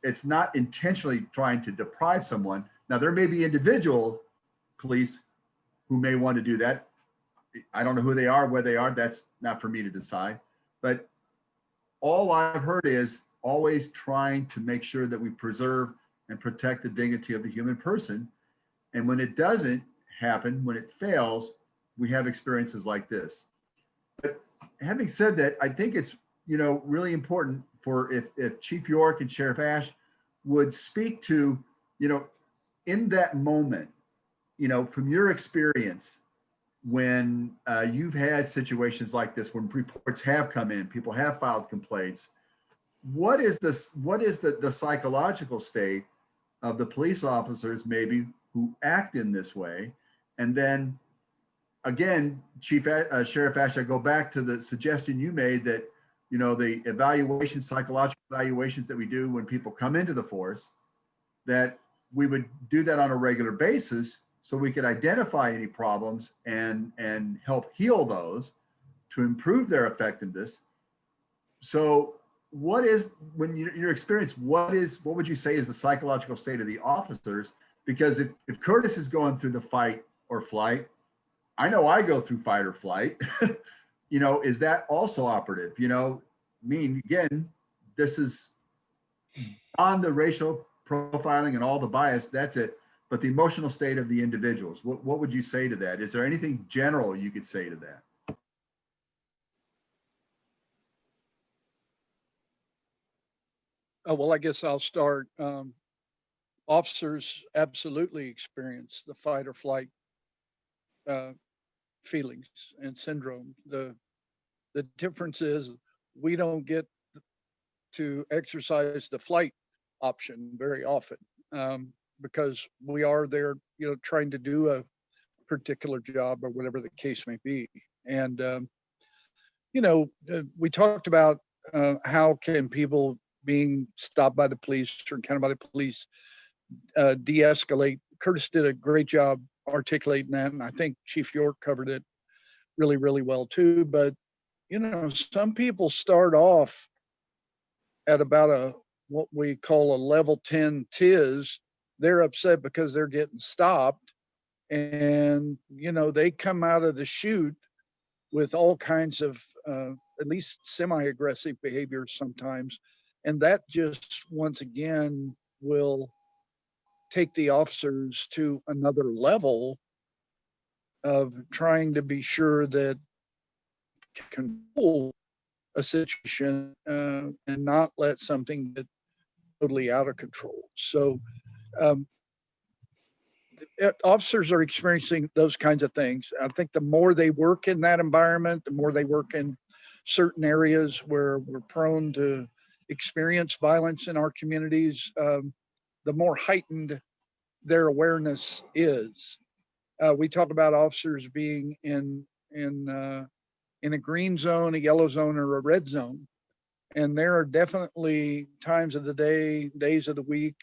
It's not intentionally trying to deprive someone. Now, there may be individual police who may want to do that. I don't know who they are, where they are. That's not for me to decide. But all I've heard is always trying to make sure that we preserve and protect the dignity of the human person. And when it doesn't happen, when it fails, we have experiences like this. But having said that, I think it's really important for if Chief York and Sheriff Ash would speak to, in that moment, from your experience, when you've had situations like this, when reports have come in, people have filed complaints, what is the psychological state of the police officers maybe who act in this way? And then again, Sheriff Ash, I go back to the suggestion you made that, you know, the psychological evaluations that we do when people come into the force, that we would do that on a regular basis so we could identify any problems and help heal those to improve their effectiveness. So what is, when your experience, what would you say is the psychological state of the officers? Because if Curtis is going through the fight or flight, I know I go through fight or flight, you know, is that also operative? You know, I mean, again, this is on the racial profiling and all the bias, that's it. But the emotional state of the individuals, what would you say to that? Is there anything general you could say to that? Oh, well, I guess I'll start. Officers absolutely experience the fight or flight feelings and syndrome. The difference is we don't get to exercise the flight option very often because we are there, you know, trying to do a particular job or whatever the case may be. And you know, we talked about how can people being stopped by the police or encountered by the police de-escalate. Curtis did a great job articulating that, and I think Chief York covered it really, really well too. But you know, some people start off at about what we call a level 10 tiz. They're upset because they're getting stopped, and you know, they come out of the chute with all kinds of at least semi-aggressive behaviors sometimes, and that just once again will take the officers to another level of trying to be sure that control a situation and not let something get totally out of control. So officers are experiencing those kinds of things. I think the more they work in that environment, the more they work in certain areas where we're prone to experience violence in our communities, the more heightened their awareness is. We talk about officers being in a green zone, a yellow zone, or a red zone. And there are definitely times of the day, days of the week,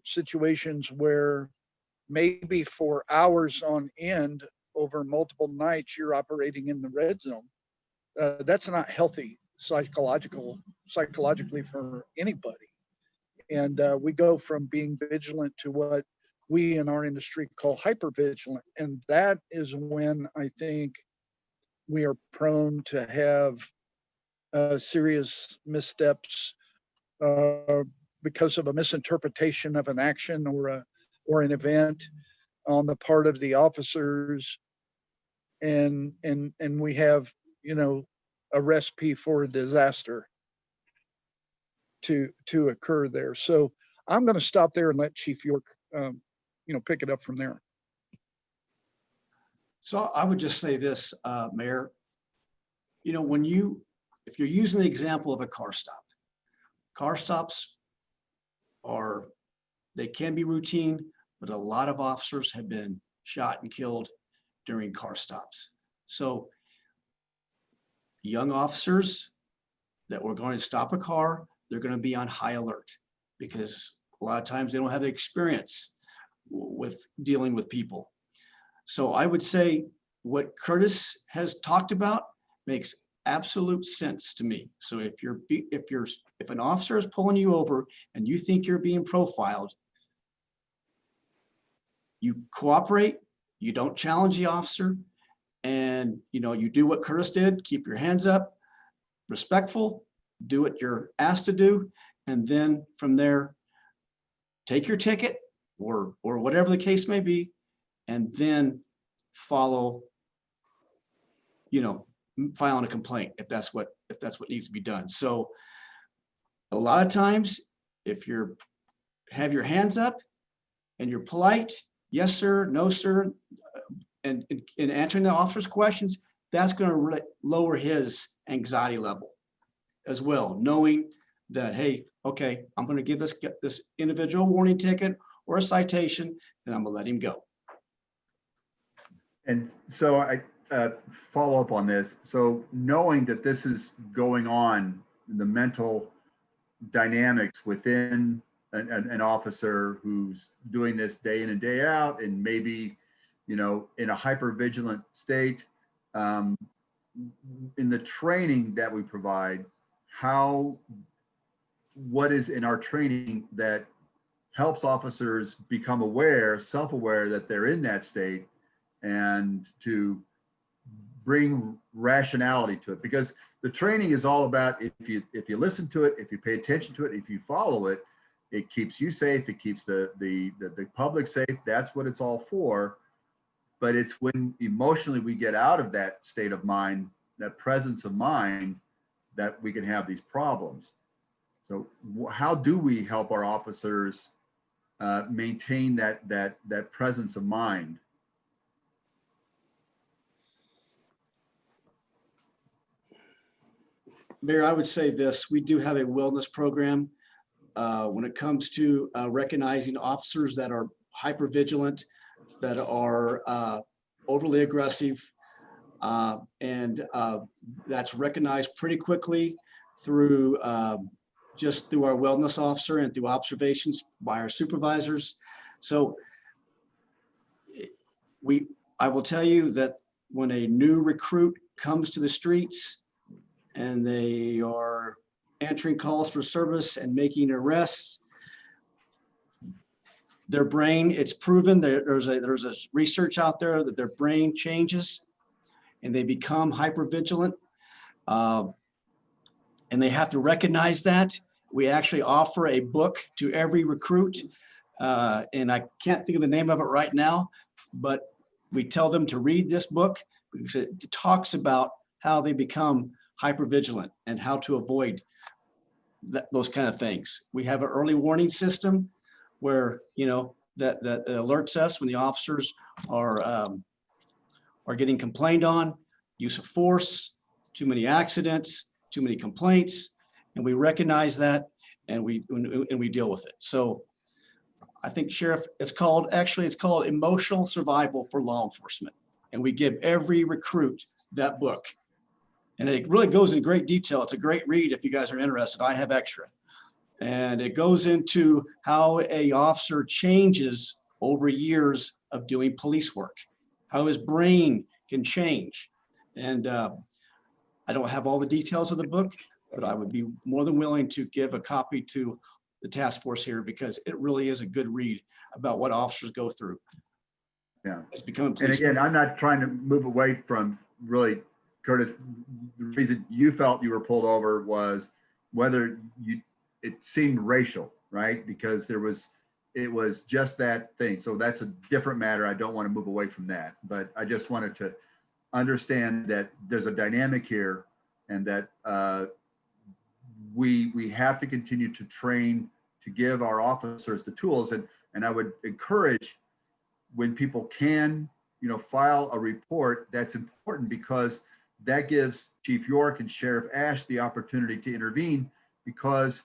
situations where maybe for hours on end over multiple nights, you're operating in the red zone. That's not healthy psychologically for anybody. And we go from being vigilant to what we in our industry call hypervigilant. And that is when I think we are prone to have serious missteps because of a misinterpretation of an action or an event on the part of the officers, and we have, you know, a recipe for a disaster to occur there. So I'm going to stop there and let Chief York, you know, pick it up from there. So I would just say this, Mayor, you know, if you're using the example of a car stops they can be routine, but a lot of officers have been shot and killed during car stops. So young officers that were going to stop a car, they're going to be on high alert because a lot of times they don't have the experience with dealing with people. So I would say what Curtis has talked about makes absolute sense to me. So if an officer is pulling you over and you think you're being profiled, you cooperate, you don't challenge the officer, and you know, you do what Curtis did, keep your hands up, respectful, do what you're asked to do, and then from there, take your ticket or whatever the case may be, and then follow, you know, filing a complaint if that's what needs to be done. So a lot of times, if you have your hands up and you're polite, yes sir, no sir, and in answering the officer's questions, that's going to lower his anxiety level as well, knowing that, hey, okay, I'm going to give this individual a warning ticket or a citation, and I'm going to let him go. And so I follow up on this. So knowing that this is going on, the mental dynamics within an officer who's doing this day in and day out, and maybe, you know, in a hypervigilant state, in the training that we provide, what is in our training that helps officers become aware, self-aware that they're in that state, and to bring rationality to it? Because the training is all about, if you listen to it, if you pay attention to it, if you follow it, it keeps you safe, it keeps the public safe. That's what it's all for. But it's when emotionally we get out of that state of mind, that presence of mind, that we can have these problems. So how do we help our officers maintain that presence of mind? Mayor, I would say this: we do have a wellness program when it comes to recognizing officers that are hypervigilant, that are overly aggressive, and that's recognized pretty quickly through just through our wellness officer and through observations by our supervisors. So I will tell you that when a new recruit comes to the streets and they are answering calls for service and making arrests, their brain, it's proven that there's a research out there that their brain changes and they become hypervigilant. And they have to recognize that. We actually offer a book to every recruit. And I can't think of the name of it right now, but we tell them to read this book because it talks about how they become hypervigilant and how to avoid those kind of things. We have an early warning system where, you know, that alerts us when the officers are getting complained on, use of force, too many accidents, too many complaints, and we recognize that and we deal with it. So I think, Sheriff, it's called Emotional Survival for Law Enforcement. And we give every recruit that book. And it really goes in great detail. It's a great read if you guys are interested. I have extra. And it goes into how an officer changes over years of doing police work, how his brain can change. And I don't have all the details of the book, but I would be more than willing to give a copy to the task force here because it really is a good read about what officers go through. Yeah. It's becoming police. And again, I'm not trying to move away from really, Curtis, the reason you felt you were pulled over was whether it seemed racial, right? Because it was just that thing. So that's a different matter. I don't want to move away from that, but I just wanted to understand that there's a dynamic here and that we have to continue to train, to give our officers the tools. And I would encourage, when people can, you know, file a report, that's important because that gives Chief York and Sheriff Ash the opportunity to intervene, because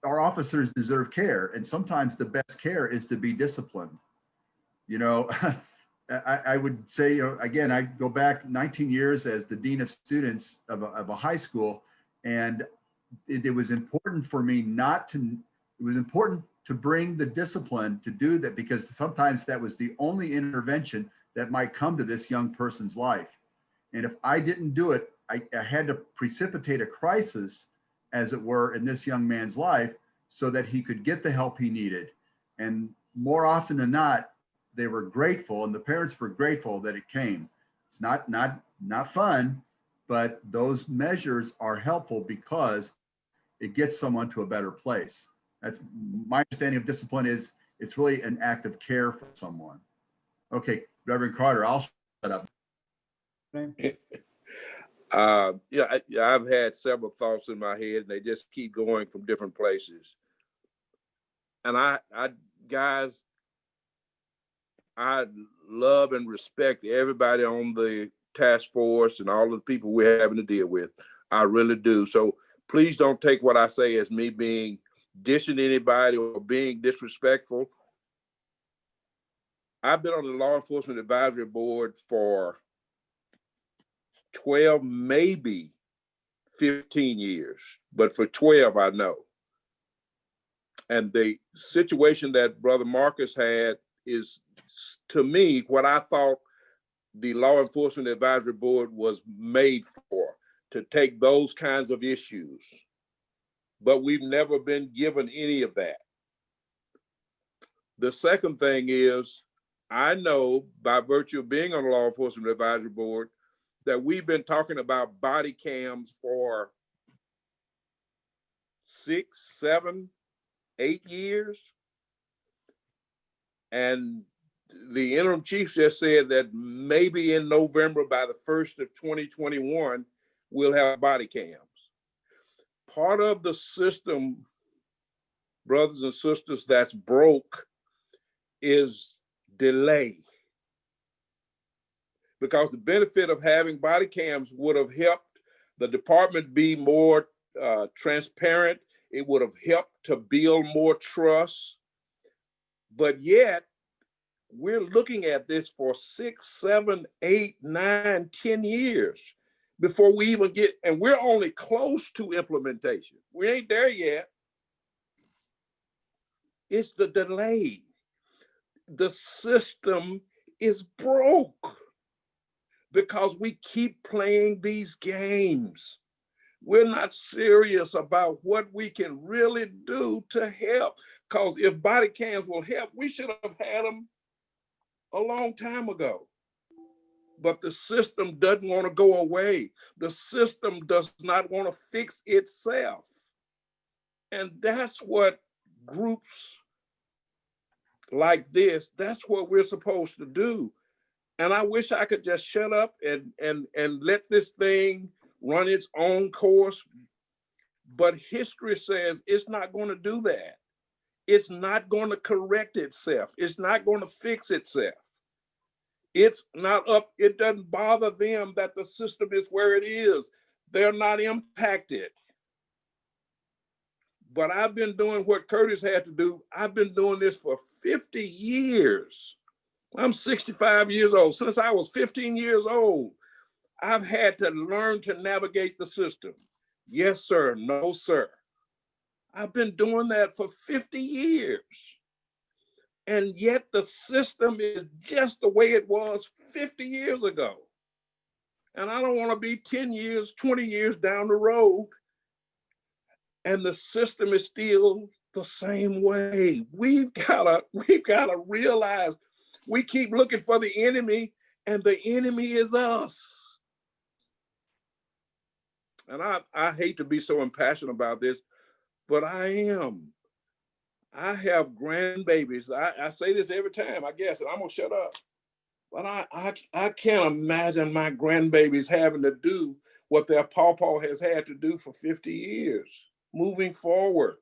our officers deserve care. And sometimes the best care is to be disciplined. You know, I would say, you know, again, I go back 19 years as the dean of students of a high school, and it was important for me it was important to bring the discipline to do that, because sometimes that was the only intervention that might come to this young person's life. And if I didn't do it, I had to precipitate a crisis, as it were, in this young man's life so that he could get the help he needed. And more often than not, they were grateful, and the parents were grateful that it came. It's not fun, but those measures are helpful because it gets someone to a better place. That's my understanding of discipline. Is it's really an act of care for someone. Okay, Reverend Carter, I'll shut up. I've had several thoughts in my head and they just keep going from different places. And guys, I'd love and respect everybody on the task force and all of the people we're having to deal with. I really do. So please don't take what I say as me being dissing anybody or being disrespectful. I've been on the Law Enforcement Advisory Board for 12, maybe 15 years, but for 12, I know. And the situation that Brother Marcus had is, to me, what I thought the Law Enforcement Advisory Board was made for, to take those kinds of issues. But we've never been given any of that. The second thing is, I know by virtue of being on the Law Enforcement Advisory Board that we've been talking about body cams for 6, 7, 8 years. And the interim chief just said that maybe in November, by the 1st of 2021, we'll have body cams. Part of the system, brothers and sisters, that's broke is delay. Because the benefit of having body cams would have helped the department be more transparent. It would have helped to build more trust. But yet, we're looking at this for 6, 7, 8, 9, 10 years before we even get, and we're only close to implementation. We ain't there yet. It's the delay. The system is broke because we keep playing these games. We're not serious about what we can really do to help. Because if body cams will help, we should have had them a long time ago. But the system doesn't want to go away. The system does not want to fix itself. And that's what groups like this, that's what we're supposed to do. And I wish I could just shut up and let this thing run its own course. But history says it's not going to do that. It's not going to correct itself. It's not going to fix itself. It's not up. It doesn't bother them that the system is where it is. They're not impacted. But I've been doing what Curtis had to do. I've been doing this for 50 years. I'm 65 years old. Since I was 15 years old, I've had to learn to navigate the system. Yes, sir. No, sir. I've been doing that for 50 years. And yet the system is just the way it was 50 years ago. And I don't want to be 10 years, 20 years down the road, and the system is still the same way. We've got to realize we keep looking for the enemy, and the enemy is us. And I hate to be so impassioned about this, but I am. I have grandbabies. I say this every time, I guess, and I'm gonna shut up. But I can't imagine my grandbabies having to do what their pawpaw has had to do for 50 years. Moving forward,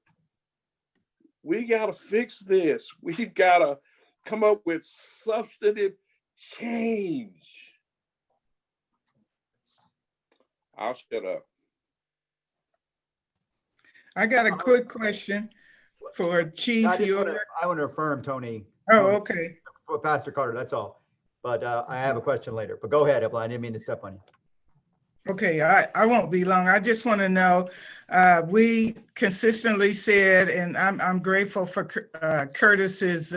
we gotta fix this. We've gotta come up with substantive change. I'll shut up. I got a quick question for Chief. I want to affirm, Tony. Oh, okay. For Pastor Carter, that's all. But I have a question later. But go ahead, Evelyn. I didn't mean to step on you. Okay, I won't be long. I just want to know, we consistently said, and I'm grateful for Curtis's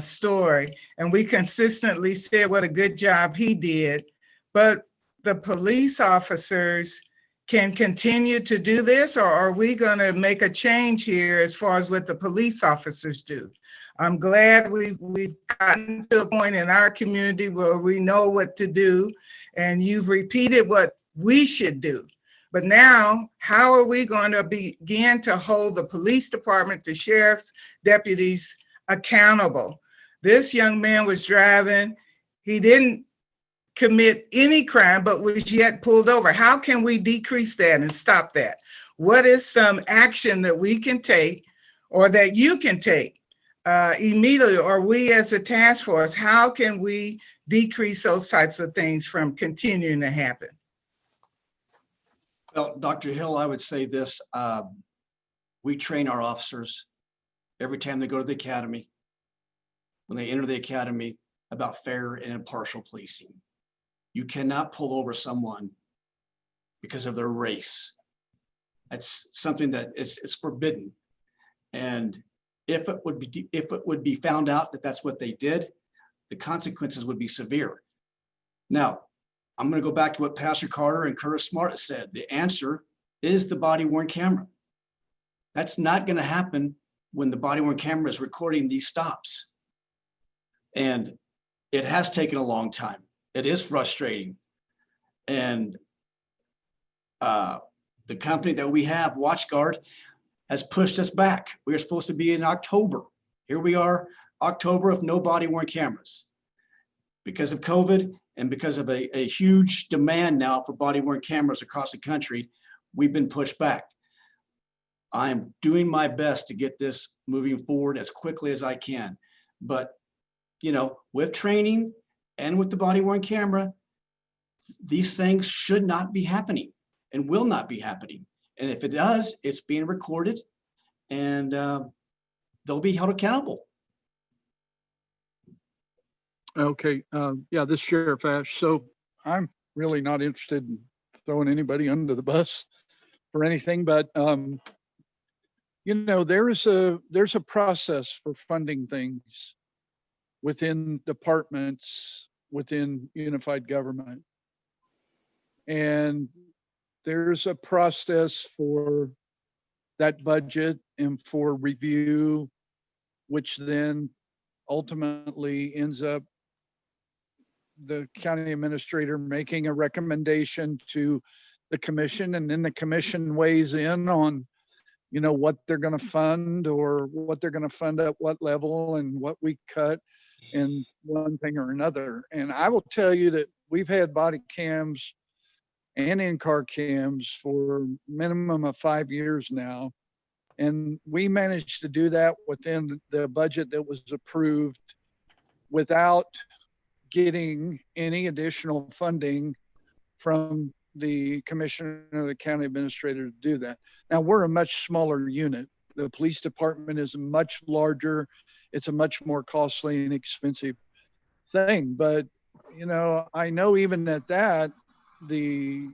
story, and we consistently said what a good job he did, but the police officers can continue to do this, or are we going to make a change here as far as what the police officers do? I'm glad we've gotten to a point in our community where we know what to do, and you've repeated what we should do. But now, how are we going to begin to hold the police department, the sheriff's deputies accountable? This young man was driving. He didn't commit any crime, but was yet pulled over. How can we decrease that and stop that? What is some action that we can take or that you can take immediately, or we as a task force, how can we decrease those types of things from continuing to happen? Well, Dr. Hill, I would say this, we train our officers every time they go to the academy, when they enter the academy, about fair and impartial policing. You cannot pull over someone because of their race. That's something that it's forbidden. And if it would be found out that that's what they did, the consequences would be severe. Now, I'm going to go back to what Pastor Carter and Curtis Smart said. The answer is the body-worn camera. That's not going to happen when the body-worn camera is recording these stops. And it has taken a long time. It is frustrating. And the company that we have, WatchGuard, has pushed us back. We were supposed to be in October. Here we are, October, of no body-worn cameras. Because of COVID and because of a huge demand now for body-worn cameras across the country, we've been pushed back. I am doing my best to get this moving forward as quickly as I can. But, you know, with training and with the body-worn camera, these things should not be happening and will not be happening. And if it does, it's being recorded and they'll be held accountable. Okay, yeah, this is Sheriff Ash. So I'm really not interested in throwing anybody under the bus for anything, but you know, there's a process for funding things within departments, within unified government. And there's a process for that budget and for review, which then ultimately ends up the county administrator making a recommendation to the commission, and then the commission weighs in on, you know, what they're going to fund or what they're going to fund at what level and what we cut and one thing or another. And I will tell you that we've had body cams and in-car cams for minimum of 5 years now. And we managed to do that within the budget that was approved without getting any additional funding from the commissioner or the county administrator to do that. Now, we're a much smaller unit. The police department is much larger. It's a much more costly and expensive thing. But, you know, I know even at that, the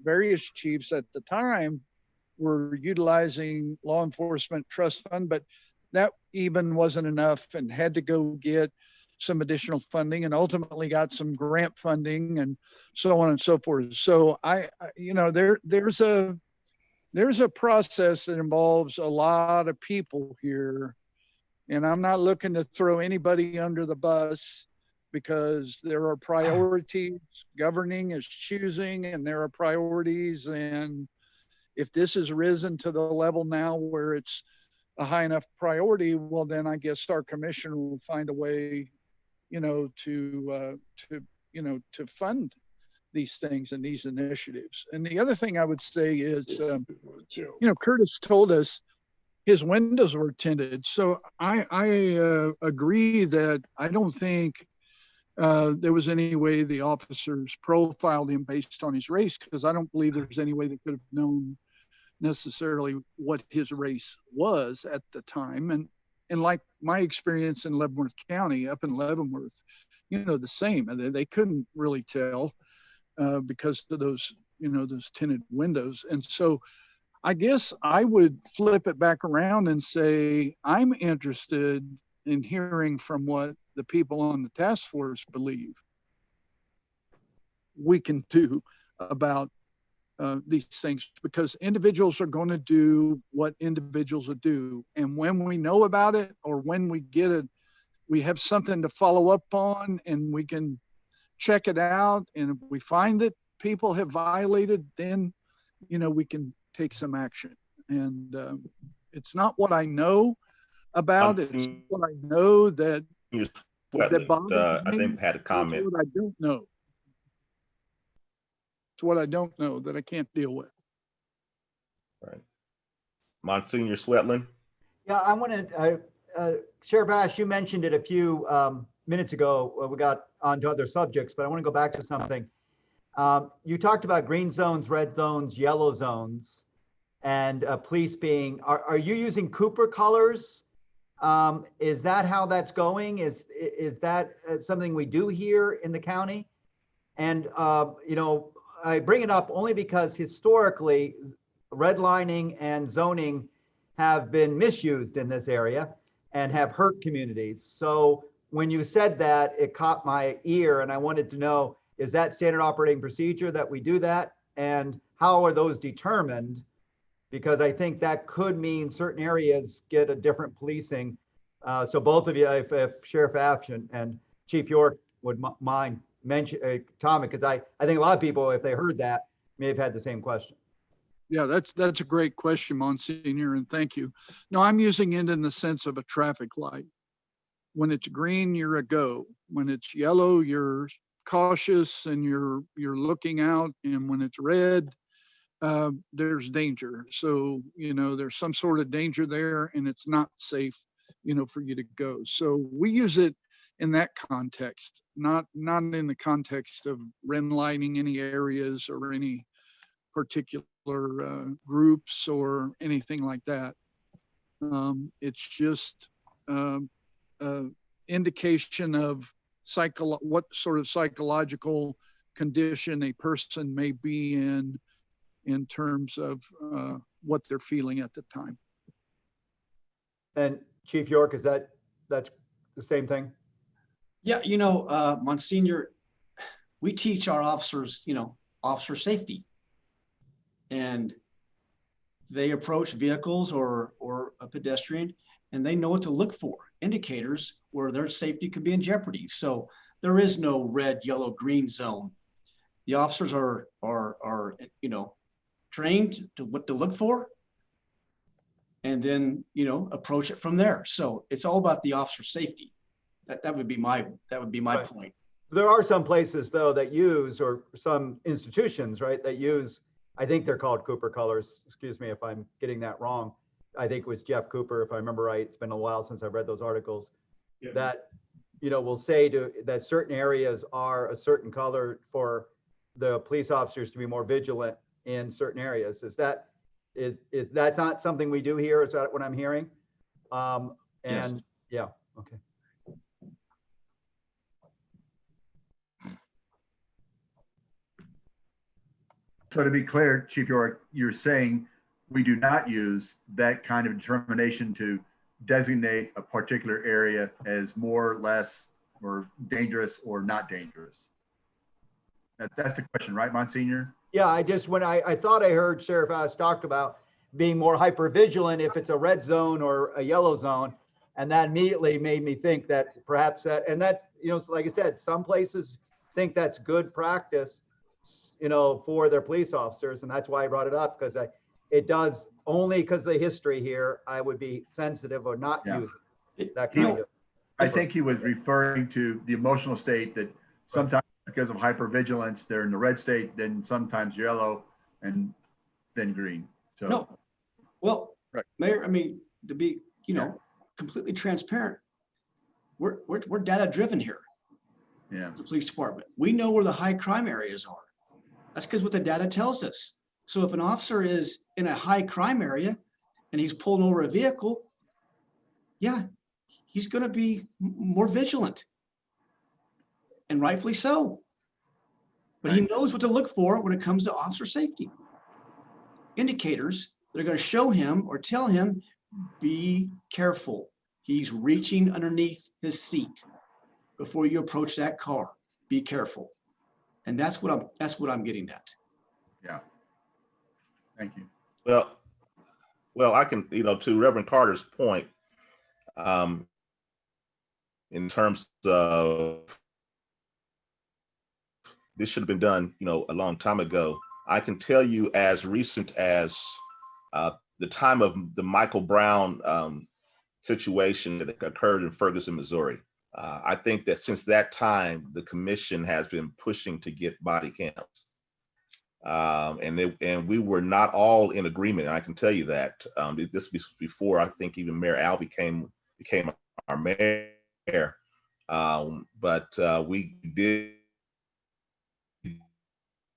various chiefs at the time were utilizing law enforcement trust fund, but that even wasn't enough and had to go get some additional funding and ultimately got some grant funding and so on and so forth. So you know, there's a process that involves a lot of people here, and I'm not looking to throw anybody under the bus because there are priorities. Governing is choosing, and there are priorities. And if this has risen to the level now where it's a high enough priority, well, then I guess our commissioner will find a way, you know, to fund these things and these initiatives. And the other thing I would say is, you know, Curtis told us his windows were tinted. So I agree that I don't think there was any way the officers profiled him based on his race, because I don't believe there's any way they could have known necessarily what his race was at the time. And like my experience in Leavenworth County, up in Leavenworth, you know, the same. And they couldn't really tell because of those, you know, those tinted windows. And so I guess I would flip it back around and say, I'm interested in hearing from what the people on the task force believe we can do about these things, because individuals are going to do what individuals would do. And when we know about it, or when we get it, we have something to follow up on and we can check it out. And if we find that people have violated, then, you know, we can take some action. And it's not what I know about it. It's what I know that I think had a comment. It's what I don't know. It's what I don't know that I can't deal with. Right. Monsignor Swetland. Yeah, I want to Sheriff Ash, you mentioned it a few minutes ago. We got onto other subjects, but I want to go back to something. You talked about green zones, red zones, yellow zones, and police being, are you using Cooper colors? Is that how that's going? Is that something we do here in the county? And, you know, I bring it up only because historically redlining and zoning have been misused in this area and have hurt communities. So when you said that, it caught my ear, and I wanted to know, is that standard operating procedure that we do that? And how are those determined? Because I think that could mean certain areas get a different policing. So both of you, if Sheriff Ash and Chief York would mind mention, Tommy, because I think a lot of people, if they heard that, may have had the same question. Yeah, that's a great question, Monsignor, and thank you. No, I'm using it in the sense of a traffic light. When it's green, you're a go. When it's yellow, you're cautious and you're looking out. And when it's red, there's danger. So, you know, there's some sort of danger there and it's not safe, you know, for you to go. So we use it in that context, not in the context of redlining any areas or any particular groups or anything like that. It's just indication of what sort of psychological condition a person may be in terms of what they're feeling at the time. And Chief York, that's the same thing? Yeah, you know, Monsignor, we teach our officers, you know, officer safety. And they approach vehicles or a pedestrian, and they know what to look for, indicators where their safety could be in jeopardy. So there is no red, yellow, green zone. The officers are you know, trained to what to look for, and then, you know, approach it from there. So it's all about the officer safety. That would be my right. Point. There are some places though that use, or some institutions, right, that use, I think they're called Cooper colors. Excuse me if I'm getting that wrong. I think it was Jeff Cooper, if I remember right. It's been a while since I've read those articles. Yeah. That, you know, will say that certain areas are a certain color for the police officers to be more vigilant in certain areas. Is that not something we do here? Is that what I'm hearing? And yes. Yeah, okay. So to be clear, Chief York, you're saying we do not use that kind of determination to designate a particular area as more, less, or dangerous or not dangerous. That's the question, right, Monsignor? Yeah, I thought I heard Sheriff Ash talk about being more hyper vigilant if it's a red zone or a yellow zone. And that immediately made me think that perhaps that, you know, like I said, some places think that's good practice, you know, for their police officers. And that's why I brought it up, because it does, only because of the history here, I would be sensitive or not use that kind of. I think he was referring to the emotional state that sometimes because of hypervigilance, they're in the red state, then sometimes yellow, and then green. So no, well, right. Mayor, I mean, to be, you know, completely transparent, we're data driven here. Yeah, the police department. We know where the high crime areas are. That's because what the data tells us. So if an officer is in a high crime area and he's pulling over a vehicle, yeah, he's going to be more vigilant, and rightfully so. But he knows what to look for when it comes to officer safety. Indicators that are going to show him or tell him, be careful. He's reaching underneath his seat before you approach that car. Be careful. And that's what I'm getting at. Yeah. Thank you. Well, I can, you know, to Reverend Carter's point, in terms of this should have been done, you know, a long time ago. I can tell you as recent as the time of the Michael Brown situation that occurred in Ferguson, Missouri. I think that since that time, the commission has been pushing to get body cams. And we were not all in agreement. I can tell you that. This was before, I think, even Mayor Alvey came became our mayor. But we did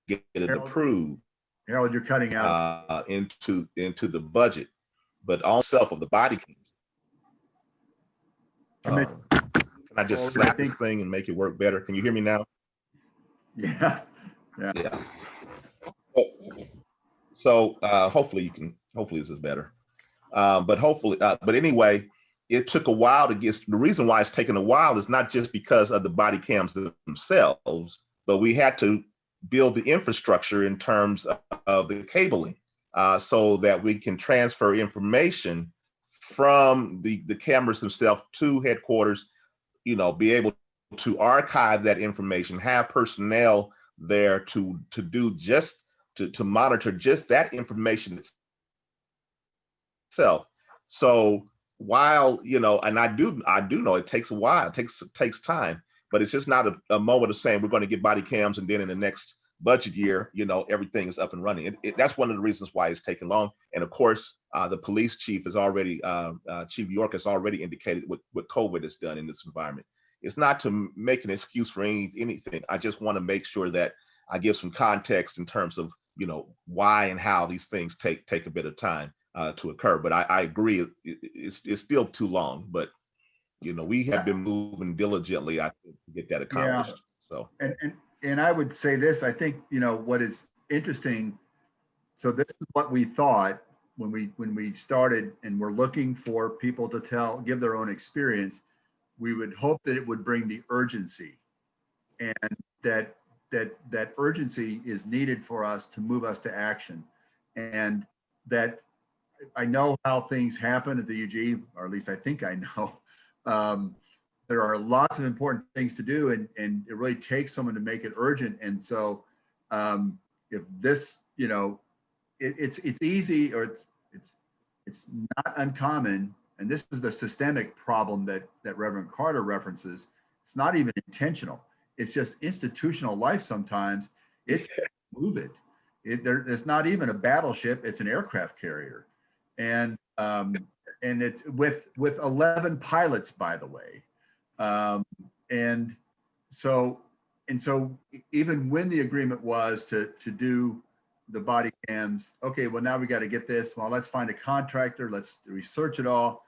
get it approved. Harold, you're cutting out. Into the budget, but on self of the body cams. Can I just slap this thing and make it work better? Can you hear me now? Yeah. Yeah. So hopefully this is better. But anyway, it took a while to get. The reason why it's taken a while is not just because of the body cams themselves, but we had to build the infrastructure in terms of the cabling, so that we can transfer information from the cameras themselves to headquarters, be able to archive that information, have personnel there to do just to monitor just that information itself. So while, and I do know it takes a while, it takes time, but it's just not a moment of saying we're going to get body cams and then in the next budget year, everything is up and running. That's one of the reasons why it's taken long. And of course, the police chief has already, Chief York has already indicated what COVID has done in this environment. It's not to make an excuse for anything. I just want to make sure that I give some context in terms of, why and how these things take a bit of time to occur. But I agree, it's still too long, but we have been moving diligently, I think, to get that accomplished. So and I would say this, I think, what is interesting, so this is what we thought when we started and we're looking for people to give their own experience. We would hope that it would bring the urgency, and that urgency is needed for us to move us to action. And that I know how things happen at the UG, or at least I think I know. There are lots of important things to do, and it really takes someone to make it urgent. And so if this, it's easy, or it's not uncommon. And this is the systemic problem that Reverend Carter references. It's not even intentional. It's just institutional life sometimes. It's move it. It's not even a battleship. It's an aircraft carrier. And it's with 11 pilots, by the way. And so even when the agreement was to do the body cams, okay, well, now we got to get this. Well, let's find a contractor. Let's research it all.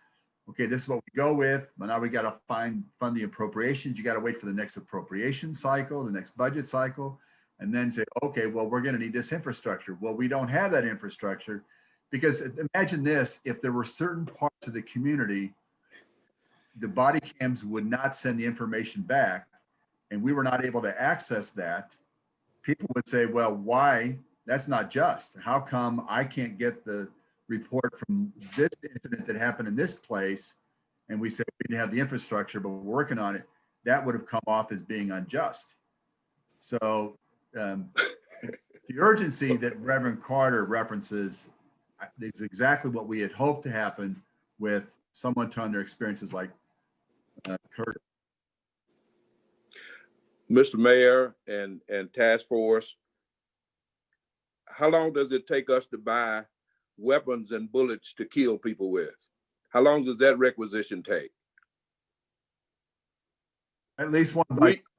Okay, this is what we go with. But now we got to fund the appropriations. You got to wait for the next appropriation cycle, the next budget cycle, and then say, okay, well, we're going to need this infrastructure. Well, we don't have that infrastructure, because imagine this: if there were certain parts of the community, the body cams would not send the information back, and we were not able to access that. People would say, well, why? That's not just. How come I can't get the report from this incident that happened in this place? And we say we didn't have the infrastructure, but we're working on it. That would have come off as being unjust. So the urgency that Reverend Carter references is exactly what we had hoped to happen with someone telling their experiences like Curtis. Mr. Mayor and task force, how long does it take us to buy weapons and bullets to kill people with? How long does that requisition take? At least one.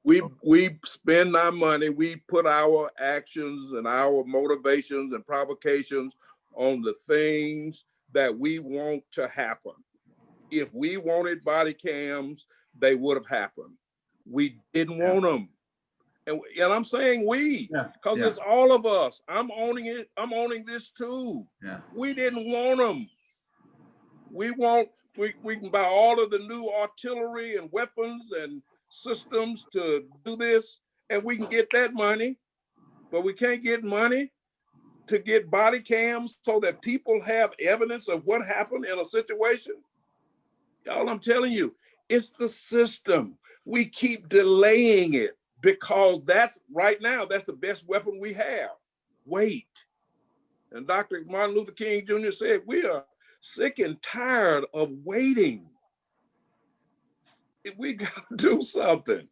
We spend our money, we put our actions and our motivations and provocations on the things that we want to happen. If we wanted body cams, they would have happened. We didn't want them. And I'm saying we, because it's all of us. I'm owning it. I'm owning this too. Yeah. We didn't want them. We can buy all of the new artillery and weapons and systems to do this, and we can get that money, but we can't get money to get body cams so that people have evidence of what happened in a situation. Y'all, I'm telling you, it's the system. We keep delaying it because right now, that's the best weapon we have. Wait. And Dr. Martin Luther King Jr. said, we are sick and tired of waiting. We got to do something.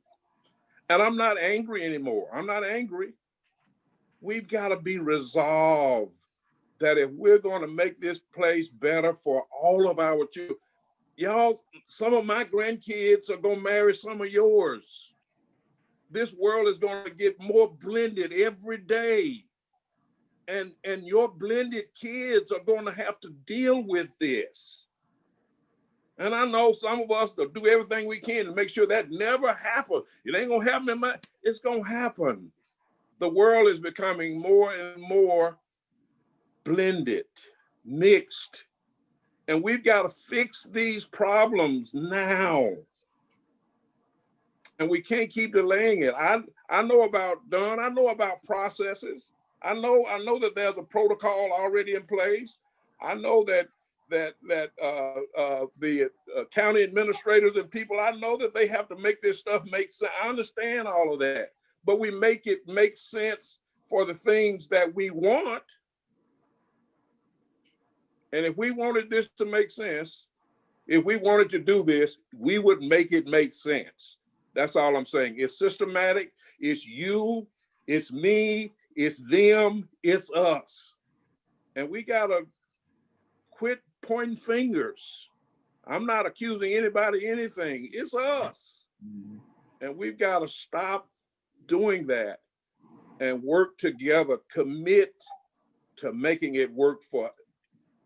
And I'm not angry anymore. I'm not angry. We've got to be resolved that if we're going to make this place better for all of our children, Y'all, some of my grandkids are gonna marry some of yours. This world is gonna get more blended every day. And your blended kids are gonna have to deal with this. And I know some of us will do everything we can to make sure that never happens. It ain't gonna happen it's gonna happen. The world is becoming more and more blended, mixed. And we've got to fix these problems now. And we can't keep delaying it. I know about Don, I know about processes. I know that there's a protocol already in place. I know that the county administrators and people, I know that they have to make this stuff make sense. I understand all of that, but we make it make sense for the things that we want. And if we wanted this to make sense, if we wanted to do this, we would make it make sense. That's all I'm saying. It's systematic. It's you, it's me, it's them, it's us. And we gotta quit pointing fingers. I'm not accusing anybody of anything. It's us. And we've got to stop doing that and work together, commit to making it work for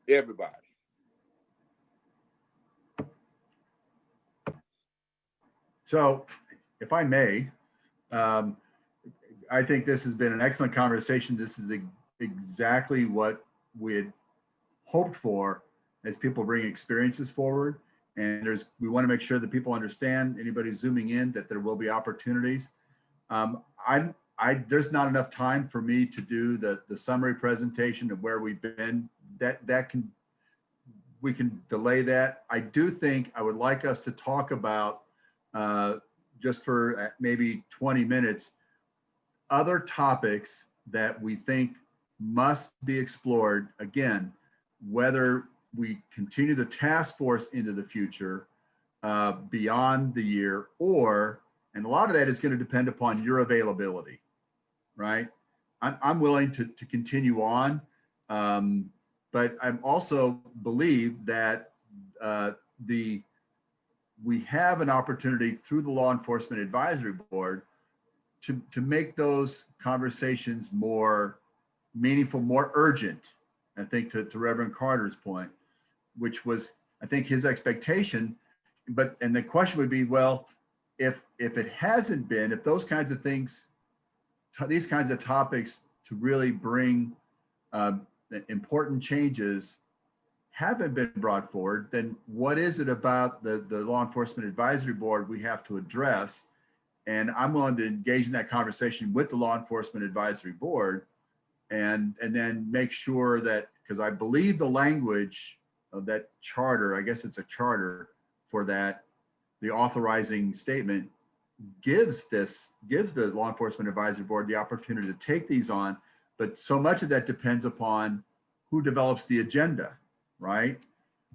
everybody. So if I may, I think this has been an excellent conversation. This is exactly what we had hoped for as people bring experiences forward. And we want to make sure that people understand, anybody zooming in, that there will be opportunities. There's not enough time for me to do the summary presentation of where we've been. We can delay that. I do think I would like us to talk about, just for maybe 20 minutes, other topics that we think must be explored. Again, whether we continue the task force into the future, beyond the year, and a lot of that is going to depend upon your availability, right? I'm willing to continue on, but I'm also believe that we have an opportunity through the Law Enforcement Advisory Board to make those conversations more meaningful, more urgent. I think to Reverend Carter's point, which was, I think, his expectation. And the question would be, well, if it hasn't been, if those kinds of things, these kinds of topics to really bring important changes haven't been brought forward, then what is it about the Law Enforcement Advisory Board we have to address? And I'm willing to engage in that conversation with the Law Enforcement Advisory Board, and then make sure that, because I believe the language of that charter, I guess it's a charter for that, the authorizing statement gives the Law Enforcement Advisory Board the opportunity to take these on, but so much of that depends upon who develops the agenda, right?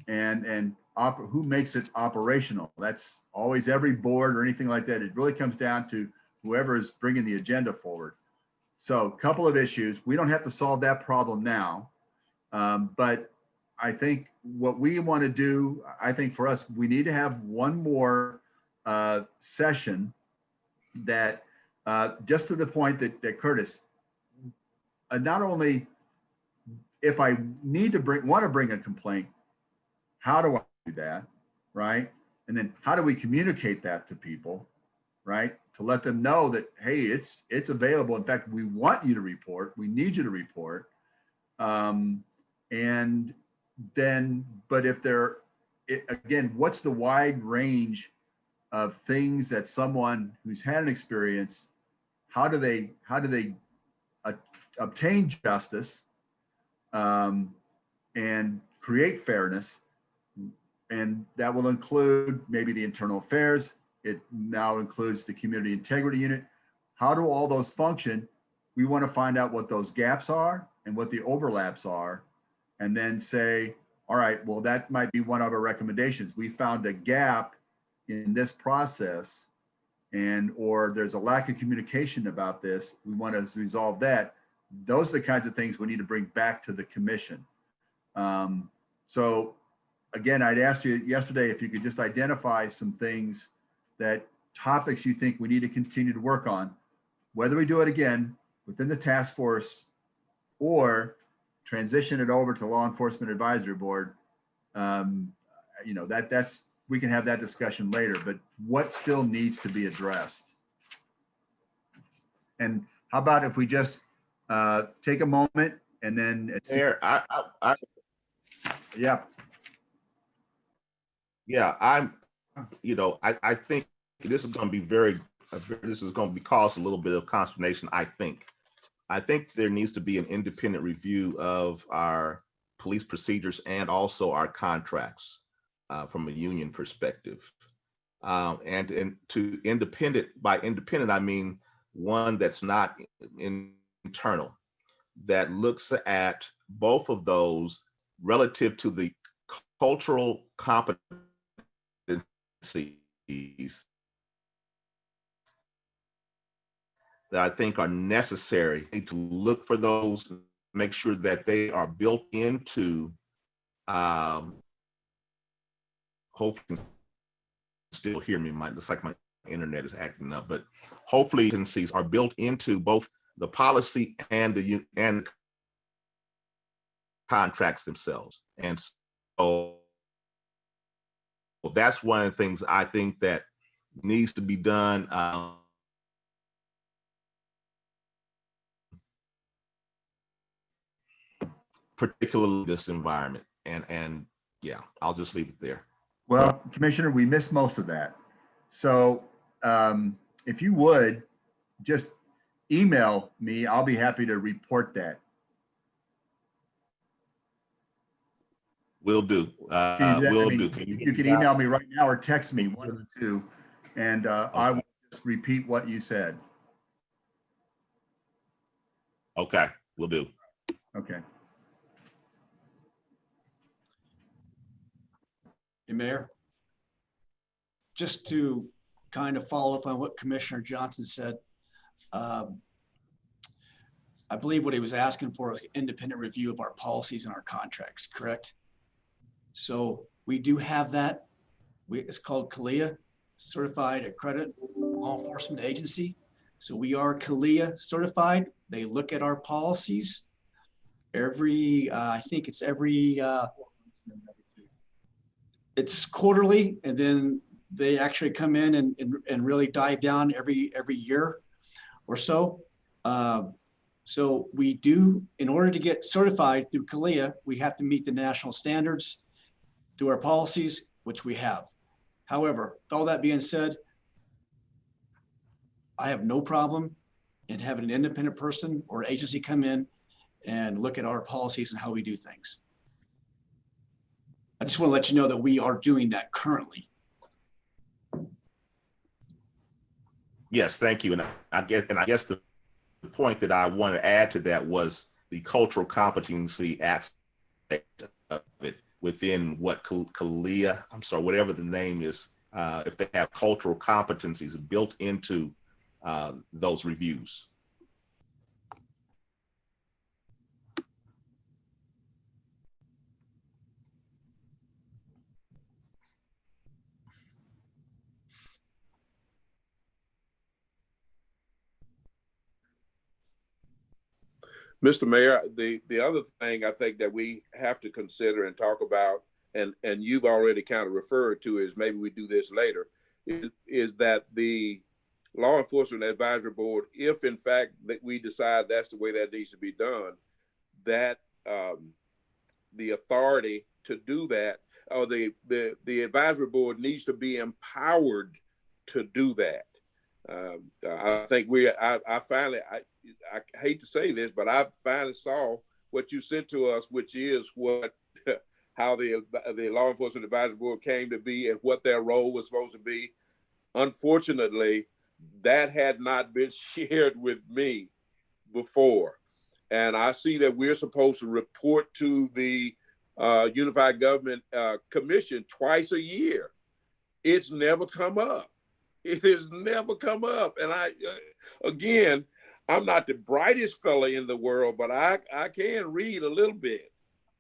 And who makes it operational. That's always every board or anything like that. It really comes down to whoever is bringing the agenda forward. So a couple of issues. We don't have to solve that problem now, but I think what we want to do, I think for us, we need to have one more session that just to the point that Curtis, not only if I need to want to bring a complaint, how do I do that, right? And then how do we communicate that to people, right? To let them know that, hey, it's available. In fact, we want you to report. We need you to report. And then, but if again, what's the wide range of things that someone who's had an experience, how do they obtain justice and create fairness? And that will include maybe the internal affairs. It now includes the community integrity unit. How do all those function? We want to find out what those gaps are and what the overlaps are, and then say, all right, well, that might be one of our recommendations. We found a gap in this process, or there's a lack of communication about this. We want to resolve that. Those are the kinds of things we need to bring back to the commission. So again, I'd asked you yesterday if you could just identify some things, that topics you think we need to continue to work on, whether we do it again within the task force or transition it over to Law Enforcement Advisory Board. You know, that's, we can have that discussion later, but what still needs to be addressed? And how about if we just take a moment and then Mayor, yeah. Yeah, I think this is going to be this is going to be cause a little bit of consternation. I think there needs to be an independent review of our police procedures and also our contracts from a union perspective. And to independent, by independent, I mean one that's not internal, that looks at both of those relative to the cultural competencies that I think are necessary. We need to look for those, make sure that they are built into, hopefully you can still hear me, looks like my internet is acting up, but hopefully agencies are built into both the policy and the contracts themselves. And so that's one of the things I think that needs to be done. Particularly this environment. And yeah, I'll just leave it there. Well, Commissioner, we missed most of that. So if you would just email me, I'll be happy to report that. Will do. Will do. You can email me right now or text me, one of the two, and okay. I will just repeat what you said. Okay, will do. Okay. Hey, Mayor, just to kind of follow up on what Commissioner Johnson said, I believe what he was asking for was independent review of our policies and our contracts, correct? So we do have that. It's called CALEA, Certified Accredited Law Enforcement Agency. So we are CALEA certified. They look at our policies every, I think it's every, it's quarterly, and then they actually come in and really dive down every year or so. So we do, in order to get certified through CALEA, we have to meet the national standards through our policies, which we have. However, with all that being said, I have no problem in having an independent person or agency come in and look at our policies and how we do things. I just want to let you know that we are doing that currently. Yes, thank you. And I guess the point that I want to add to that was the cultural competency aspect of it within what CALEA, I'm sorry, whatever the name is, if they have cultural competencies built into those reviews. Mr. Mayor, the other thing I think that we have to consider and talk about, and you've already kind of referred to, is maybe we do this later, is that the Law Enforcement Advisory Board, if in fact that we decide that's the way that needs to be done, that the authority to do that, or the advisory board needs to be empowered to do that. I think I finally, I hate to say this, but I finally saw what you sent to us, which is how the Law Enforcement Advisory Board came to be and what their role was supposed to be. Unfortunately, that had not been shared with me before. And I see that we're supposed to report to the Unified Government Commission twice a year. It's never come up. It has never come up. And again, I'm not the brightest fella in the world, but I can read a little bit.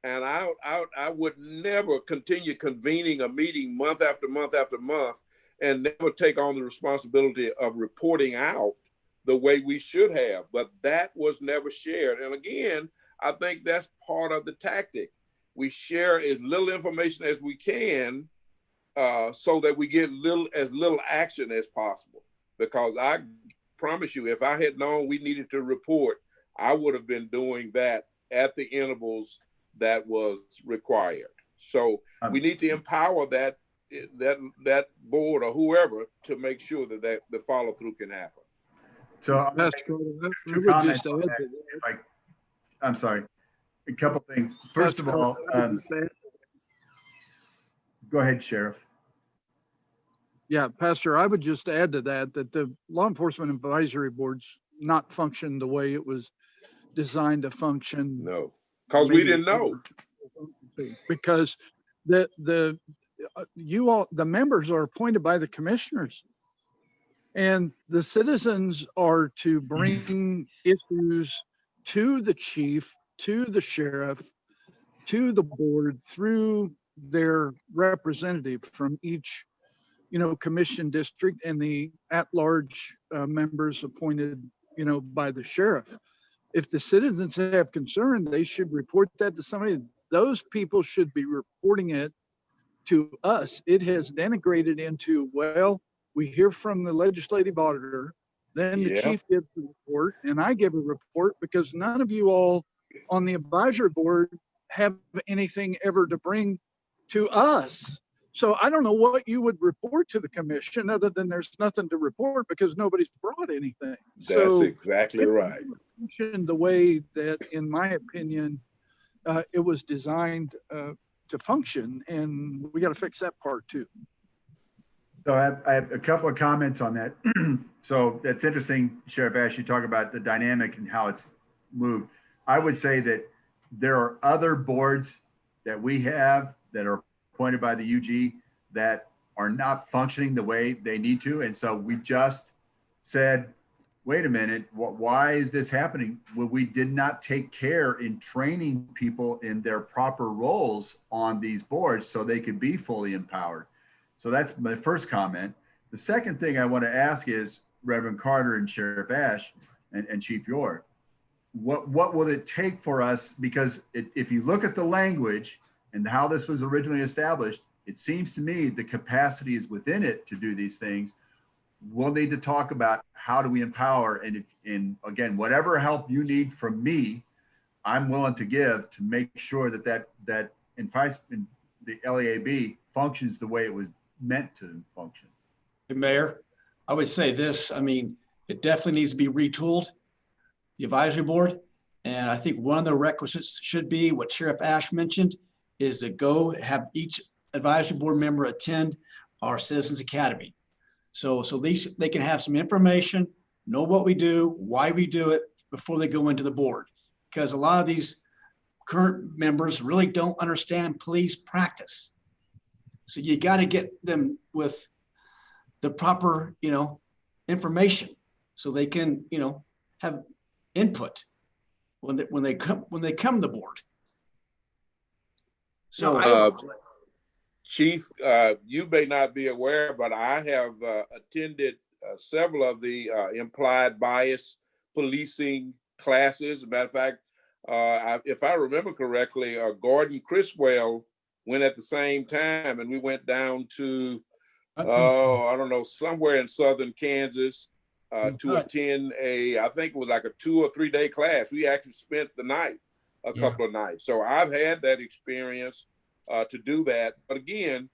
And I would never continue convening a meeting month after month after month and never take on the responsibility of reporting out the way we should have. But that was never shared. And again, I think that's part of the tactic. We share as little information as we can so that we get as little action as possible. Because I promise you, if I had known we needed to report, I would have been doing that at the intervals that was required. So we need to empower that board or whoever to make sure that the follow through can happen. So I'm sorry, a couple things. First of all, go ahead, Sheriff. Yeah, Pastor, I would just add to that the Law Enforcement Advisory Board's not functioned the way it was designed to function. No, because we didn't know. Because the members are appointed by the commissioners, and the citizens are to bring issues to the chief, to the sheriff, to the board through their representative from each commission district and the at-large members appointed by the sheriff. If the citizens have concern, they should report that to somebody. Those people should be reporting it to us. It has denigrated into, well, we hear from the legislative auditor, then the chief gives a report, and I give a report, because none of you all on the advisory board have anything ever to bring to us. So I don't know what you would report to the commission other than there's nothing to report because nobody's brought anything. That's exactly right. The way that, in my opinion, it was designed to function, and we got to fix that part too. So I have a couple of comments on that. So that's interesting, Sheriff Ash, you talk about the dynamic and how it's moved. I would say that there are other boards that we have that are appointed by the UG that are not functioning the way they need to. And so we just said, wait a minute, why is this happening? Well, we did not take care in training people in their proper roles on these boards so they could be fully empowered. So that's my first comment. The second thing I want to ask is, Reverend Carter and Sheriff Ash and Chief York, what will it take for us? Because if you look at the language and how this was originally established, it seems to me the capacity is within it to do these things. We'll need to talk about how do we empower, and again, whatever help you need from me, I'm willing to give to make sure that the LEAB functions the way it was meant to function. Mayor, I would say this, I mean, it definitely needs to be retooled, the advisory board. And I think one of the requisites should be what Sheriff Ash mentioned, is to go have each advisory board member attend our Citizens Academy. So at least they can have some information, know what we do, why we do it before they go into the board. Because a lot of these current members really don't understand police practice. So you got to get them with the proper, information so they can, have input when they come to the board. So, Chief, you may not be aware, but I have attended several of the implied bias policing classes. As a matter of fact, if I remember correctly, Gordon Criswell went at the same time, and we went down to, I don't know, somewhere in southern Kansas to attend I think it was like a 2 or 3 day class. We actually spent the night, a couple of nights. So I've had that experience to do that. But again,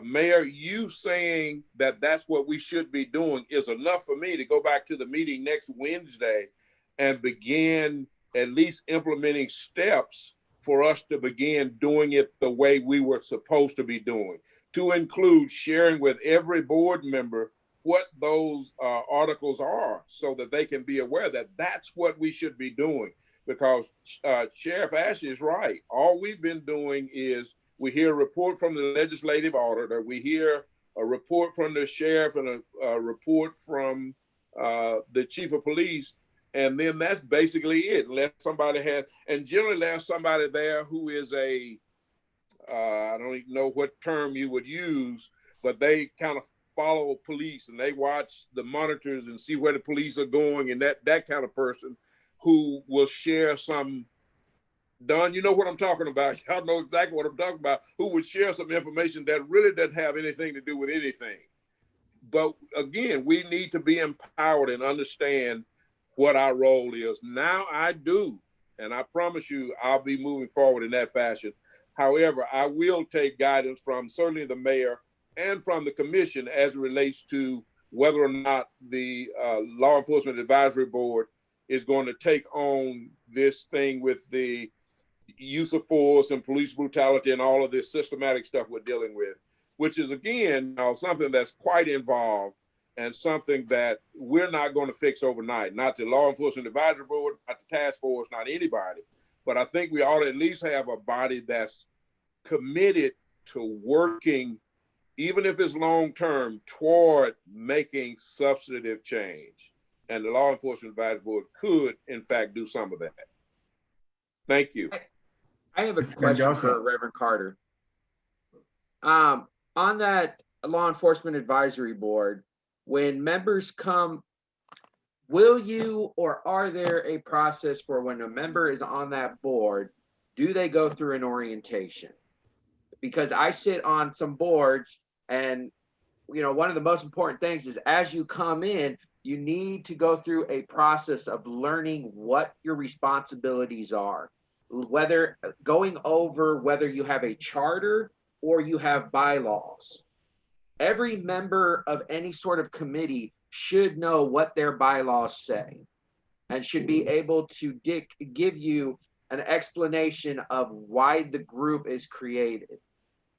Mayor, you saying that that's what we should be doing is enough for me to go back to the meeting next Wednesday and begin at least implementing steps for us to begin doing it the way we were supposed to be doing, to include sharing with every board member what those articles are so that they can be aware that that's what we should be doing. Because Sheriff Ash is right. All we've been doing is we hear a report from the legislative auditor, we hear a report from the sheriff and a report from the chief of police, And then that's basically it. Unless somebody has, and generally there's somebody there who is a, I don't even know what term you would use, but they kind of follow police and they watch the monitors and see where the police are going, and that kind of person who will share some, Don, you know what I'm talking about. Y'all know exactly what I'm talking about, who would share some information that really doesn't have anything to do with anything. But again, we need to be empowered and understand what our role is. Now I do, and I promise you I'll be moving forward in that fashion. However, I will take guidance from certainly the mayor and from the commission as it relates to whether or not the Law Enforcement Advisory Board is going to take on this thing with the use of force and police brutality and all of this systematic stuff we're dealing with, which is, again, something that's quite involved and something that we're not going to fix overnight. Not the Law Enforcement Advisory Board, not the task force, not anybody. But I think we ought to at least have a body that's committed to working, even if it's long-term, toward making substantive change. And the Law Enforcement Advisory Board could, in fact, do some of that. Thank you. I have a Mr. question Mendoza. for Reverend Carter. On that Law Enforcement Advisory Board, when members come, will you, or are there a process for when a member is on that board, do they go through an orientation? Because I sit on some boards, and one of the most important things is as you come in, you need to go through a process of learning what your responsibilities are, whether going over whether you have a charter or you have bylaws. Every member of any sort of committee should know what their bylaws say and should be able to give you an explanation of why the group is created.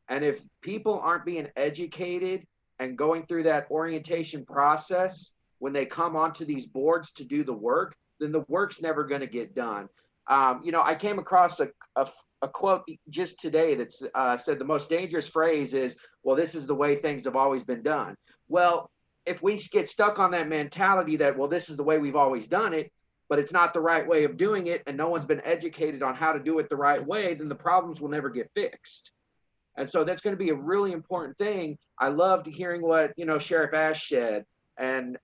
And if people aren't being educated and going through that orientation process when they come onto these boards to do the work, then the work's never going to get done. I came across a quote just today that said the most dangerous phrase is, well, this is the way things have always been done. Well, if we get stuck on that mentality that, well, this is the way we've always done it, but it's not the right way of doing it, and no one's been educated on how to do it the right way, then the problems will never get fixed. And so that's going to be a really important thing. I loved hearing what, Sheriff Ash said and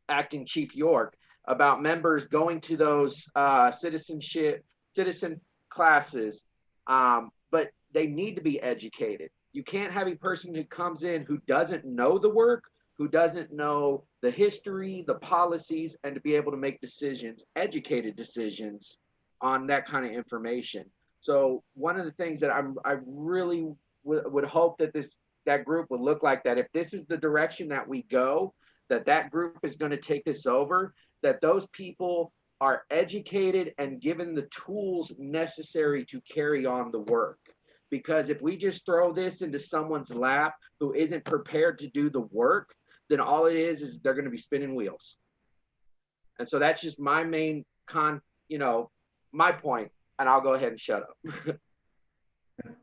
Acting Chief York about members going to those citizen classes, but they need to be educated. You can't have a person who comes in who doesn't know the work, who doesn't know the history, the policies, and to be able to make decisions, educated decisions on that kind of information. So one of the things that I really would hope that that group would look like, that if this is the direction that we go, that group is going to take this over, that those people are educated and given the tools necessary to carry on the work. Because if we just throw this into someone's lap who isn't prepared to do the work, then all it is they're going to be spinning wheels. And so that's just my main my point, and I'll go ahead and shut up.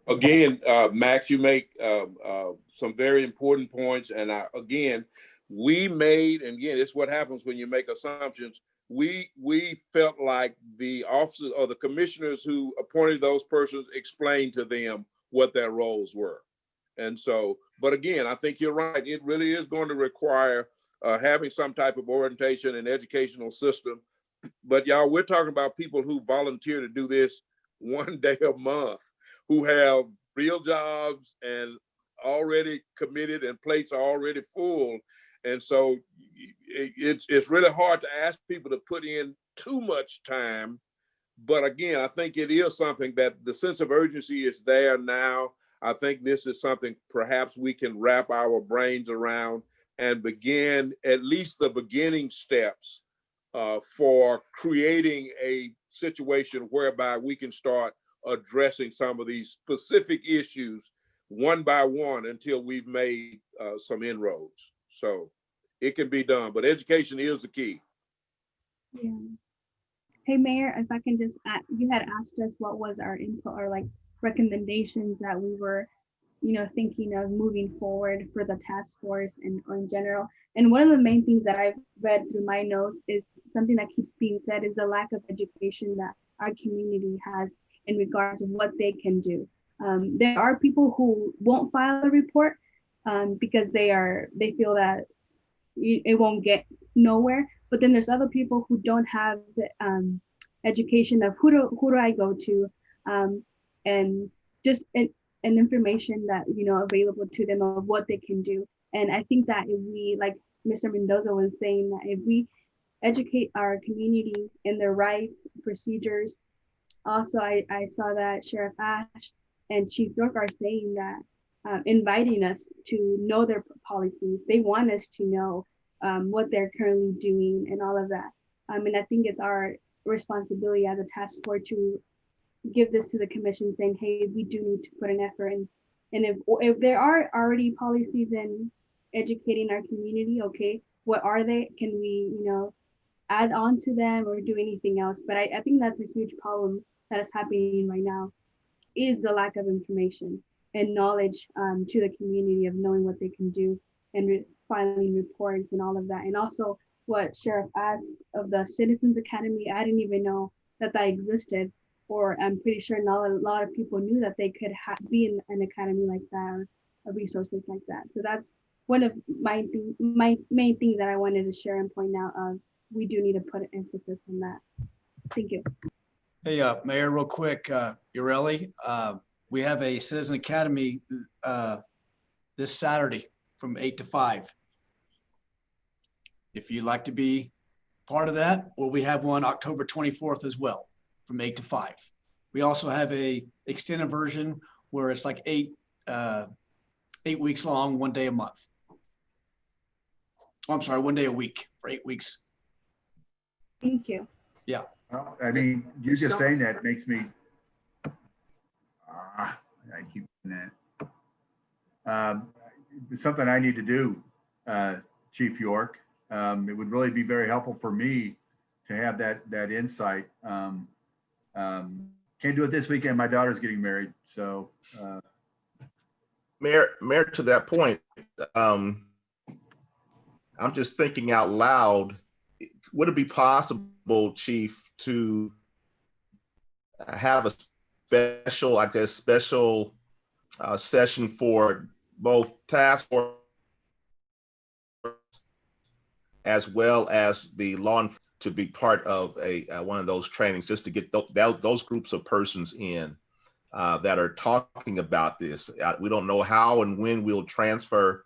Again, Max, you make some very important points. And we made, and again, it's what happens when you make assumptions. We felt like the officers or the commissioners who appointed those persons explained to them what their roles were. And so, but again, I think you're right. It really is going to require having some type of orientation and educational system. But y'all, we're talking about people who volunteer to do this one day a month, who have real jobs and already committed and plates are already full. And so it's really hard to ask people to put in too much time. But again, I think it is something that the sense of urgency is there now. I think this is something perhaps we can wrap our brains around and begin at least the beginning steps for creating a situation whereby we can start addressing some of these specific issues one by one until we've made some inroads. So it can be done, but education is the key. Yeah. Hey, Mayor, if I can just add, you had asked us what was our input or like recommendations that we were, thinking of moving forward for the task force and or in general. And one of the main things that I've read through my notes is something that keeps being said is the lack of education that our community has in regards to what they can do. There are people who won't file a report because they feel that it won't get nowhere. But then there's other people who don't have the education of who do I go to, and just an information that available to them of what they can do. And I think that if we, like Mr. Mendoza was saying, that if we educate our community in their rights, procedures. Also, I saw that Sheriff Ash and Chief York are saying that, inviting us to know their policies. They want us to know what they're currently doing and all of that. And I think it's our responsibility as a task force to give this to the commission, saying, hey, we do need to put an effort in. And if there are already policies in educating our community, okay, what are they? Can we, add on to them or do anything else? But I think that's a huge problem that is happening right now, is the lack of information and knowledge to the community of knowing what they can do and filing reports and all of that. And also what Sheriff asked of the Citizens Academy, I didn't even know that existed, or I'm pretty sure not a lot of people knew that they could be in an academy like that or resources like that. So that's one of my main things that I wanted to share and point out of. We do need to put an emphasis on that. Thank you. Hey, Mayor, real quick, Yareli, we have a Citizen Academy this Saturday from 8 to 5. If you'd like to be part of that, or we have one October 24th as well from 8 to 5. We also have a extended version where it's like 8 weeks long, 1 day a month. Oh, I'm sorry, 1 day a week for 8 weeks. Thank you. Yeah. Well, I mean, you just saying that makes me, I keep doing that. It's something I need to do, Chief York. It would really be very helpful for me to have that insight. Can't do it this weekend. My daughter's getting married, so. Mayor, to that point, I'm just thinking out loud. Would it be possible, Chief, to have a special session for both task force as well as the law enforcement to be part of one of those trainings, just to get those groups of persons in that are talking about this? We don't know how and when we'll transfer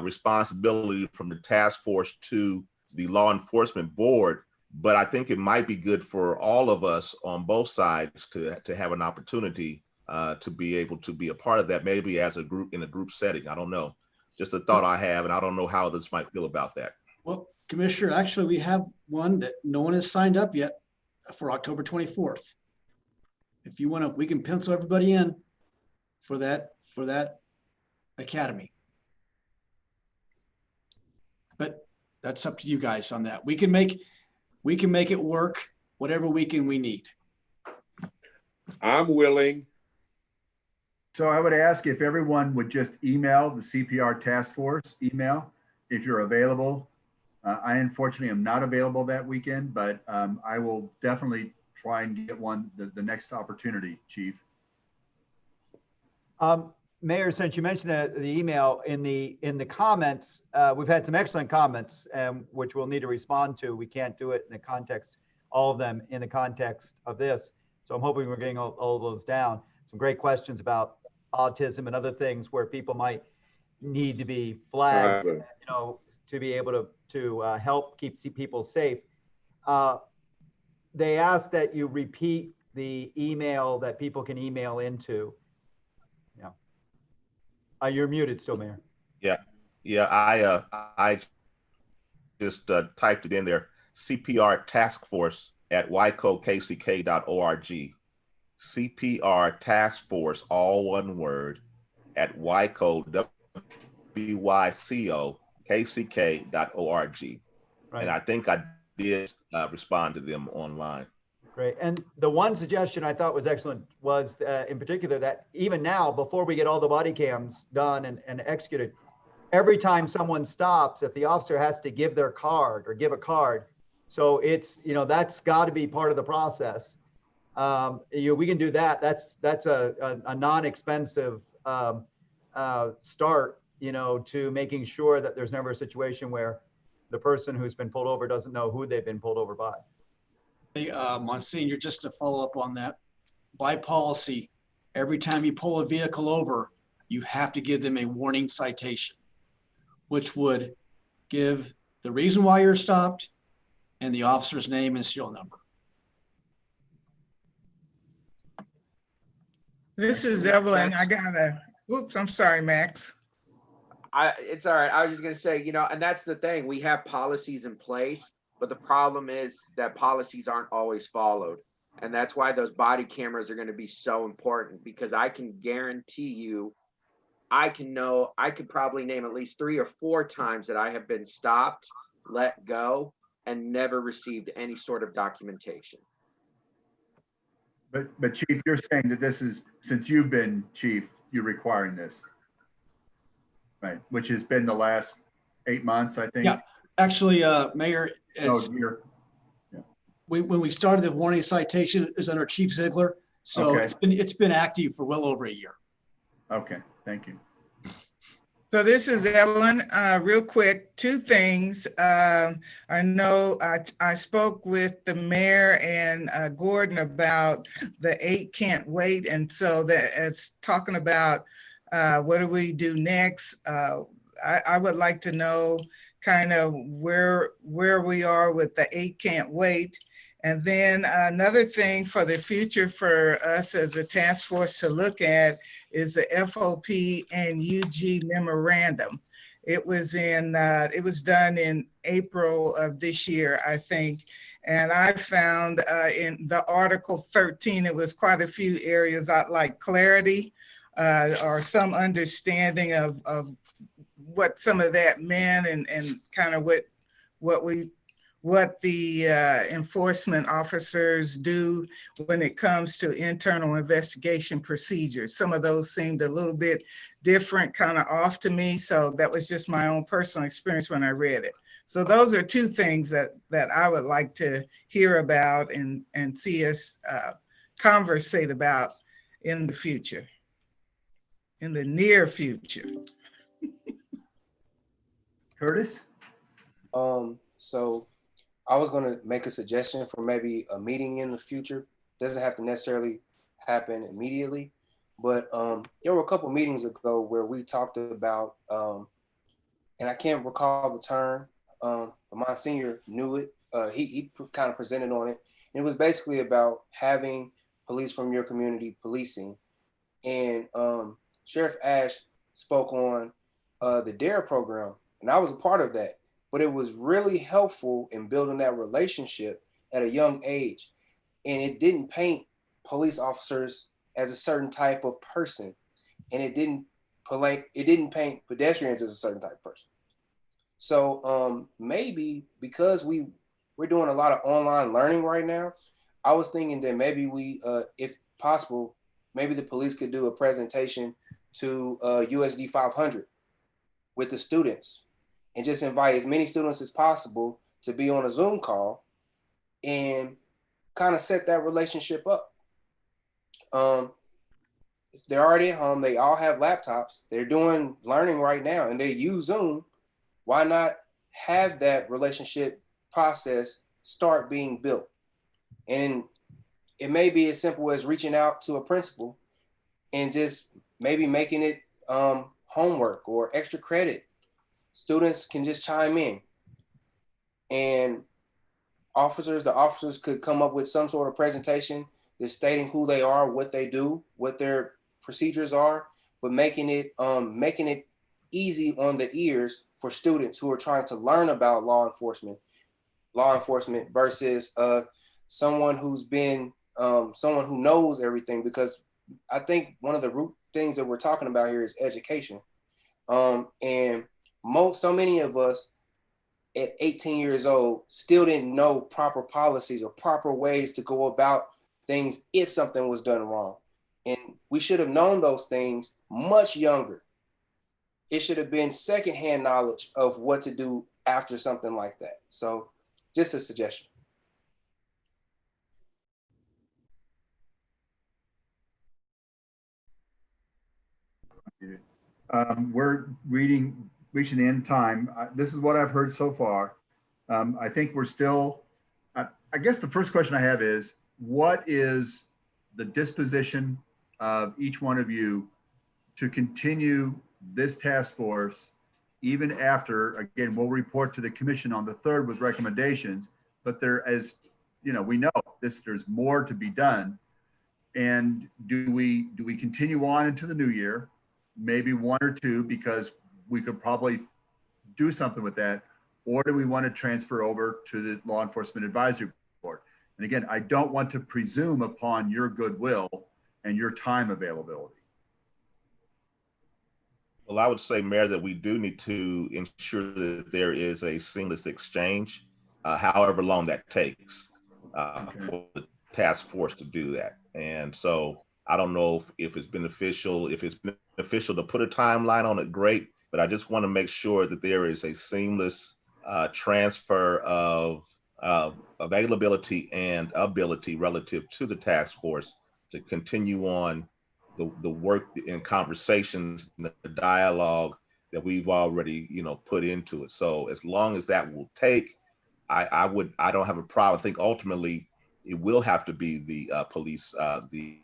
responsibility from the task force to the law enforcement board, but I think it might be good for all of us on both sides to have an opportunity to be able to be a part of that, maybe as a group, in a group setting. I don't know. Just a thought I have, and I don't know how others might feel about that. Well, Commissioner, actually, we have one that no one has signed up yet for October 24th. If you want to, we can pencil everybody in for that academy. But that's up to you guys on that. We can make it work whatever weekend we need. I'm willing. So I would ask if everyone would just email the CPR task force email if you're available. I unfortunately am not available that weekend, but I will definitely try and get one the next opportunity, Chief. Mayor, since you mentioned the email in the comments, we've had some excellent comments, which we'll need to respond to. We can't do it in the context, all of them in the context of this. So I'm hoping we're getting all of those down. Some great questions about autism and other things where people might need to be flagged, to be able to help keep people safe. They ask that you repeat the email that people can email into. You're muted still, Mayor. Yeah. I just typed it in there. CPR Task Force at wycokck.org. CPR Task Force, all one word, at wyco, WYCO, Right. And I think I did respond to them online. Great. And the one suggestion I thought was excellent was in particular that even now, before we get all the body cams done and executed, every time someone stops, if the officer has to give their card or give a card. So it's, that's got to be part of the process. We can do that. That's a non-expensive start, to making sure that there's never a situation where the person who's been pulled over doesn't know who they've been pulled over by. Hey, Monsignor, just to follow up on that, by policy, every time you pull a vehicle over, you have to give them a warning citation, which would give the reason why you're stopped and the officer's name and serial number. This is Evelyn. Oops, I'm sorry, Max. It's all right. I was just going to say, and that's the thing. We have policies in place, but the problem is that policies aren't always followed. And that's why those body cameras are going to be so important, because I can guarantee you, I could probably name at least 3 or 4 times that I have been stopped, let go, and never received any sort of documentation. But Chief, you're saying that this is, since you've been chief, you're requiring this, right? Which has been the last 8 months, I think. Yeah, actually, Mayor, when we started the warning citation, it was under Chief Ziegler. So okay. it's been active for well over a year. Okay, thank you. So this is Evelyn. Real quick, 2 things. I know I spoke with the mayor and Gordon about the 8 can't wait. And so that it's talking about what do we do next? I would like to know kind of where we are with the 8 can't wait. And then another thing for the future for us as a task force to look at is the FOP and UG memorandum. It was done in April of this year, I think. And I found in the Article 13, it was quite a few areas I'd like clarity or some understanding of what some of that meant and kind of what the enforcement officers do when it comes to internal investigation procedures. Some of those seemed a little bit different, kind of off to me. So that was just my own personal experience when I read it. So those are 2 things that I would like to hear about and see us conversate about in the future, in the near future. Curtis? So I was going to make a suggestion for maybe a meeting in the future. Doesn't have to necessarily happen immediately, but there were a couple meetings ago where we talked about, and I can't recall the term, but Monsignor knew it. He kind of presented on it. And it was basically about having police from your community policing. And Sheriff Ash spoke on the DARE program, and I was a part of that. But it was really helpful in building that relationship at a young age. And it didn't paint police officers as a certain type of person. And it didn't paint pedestrians as a certain type of person. So maybe because we're doing a lot of online learning right now, I was thinking that maybe we, if possible, maybe the police could do a presentation to USD 500 with the students, and just invite as many students as possible to be on a Zoom call and kind of set that relationship up. They're already at home. They all have laptops. They're doing learning right now and they use Zoom. Why not have that relationship process start being built? And it may be as simple as reaching out to a principal and just maybe making it homework or extra credit. Students can just chime in, and the officers could come up with some sort of presentation that's stating who they are, what they do, what their procedures are, but making it easy on the ears for students who are trying to learn about law enforcement versus someone who knows everything. Because I think one of the root things that we're talking about here is education, and so many of us at 18 years old still didn't know proper policies or proper ways to go about things if something was done wrong. And we should have known those things much younger. it should have been secondhand knowledge of what to do after something like that. So just a suggestion. We're reaching the end time. This is what I've heard so far. I think we're still, I guess the first question I have is, what is the disposition of each one of you to continue this task force even after, again, we'll report to the commission on the 3rd with recommendations, but there, as you know, we know there's more to be done. And do we continue on into the new year? Maybe 1 or 2, because we could probably do something with that. Or do we want to transfer over to the Law Enforcement Advisory Board? And again, I don't want to presume upon your goodwill and your time availability. Well, I would say, Mayor, that we do need to ensure that there is a seamless exchange, however long that takes for the task force to do that. And so I don't know if it's beneficial. If it's beneficial to put a timeline on it, great. But I just want to make sure that there is a seamless transfer of availability and ability relative to the task force to continue on the work and conversations and the dialogue that we've already, put into it. So as long as that will take, I don't have a problem. I think ultimately it will have to be the police, the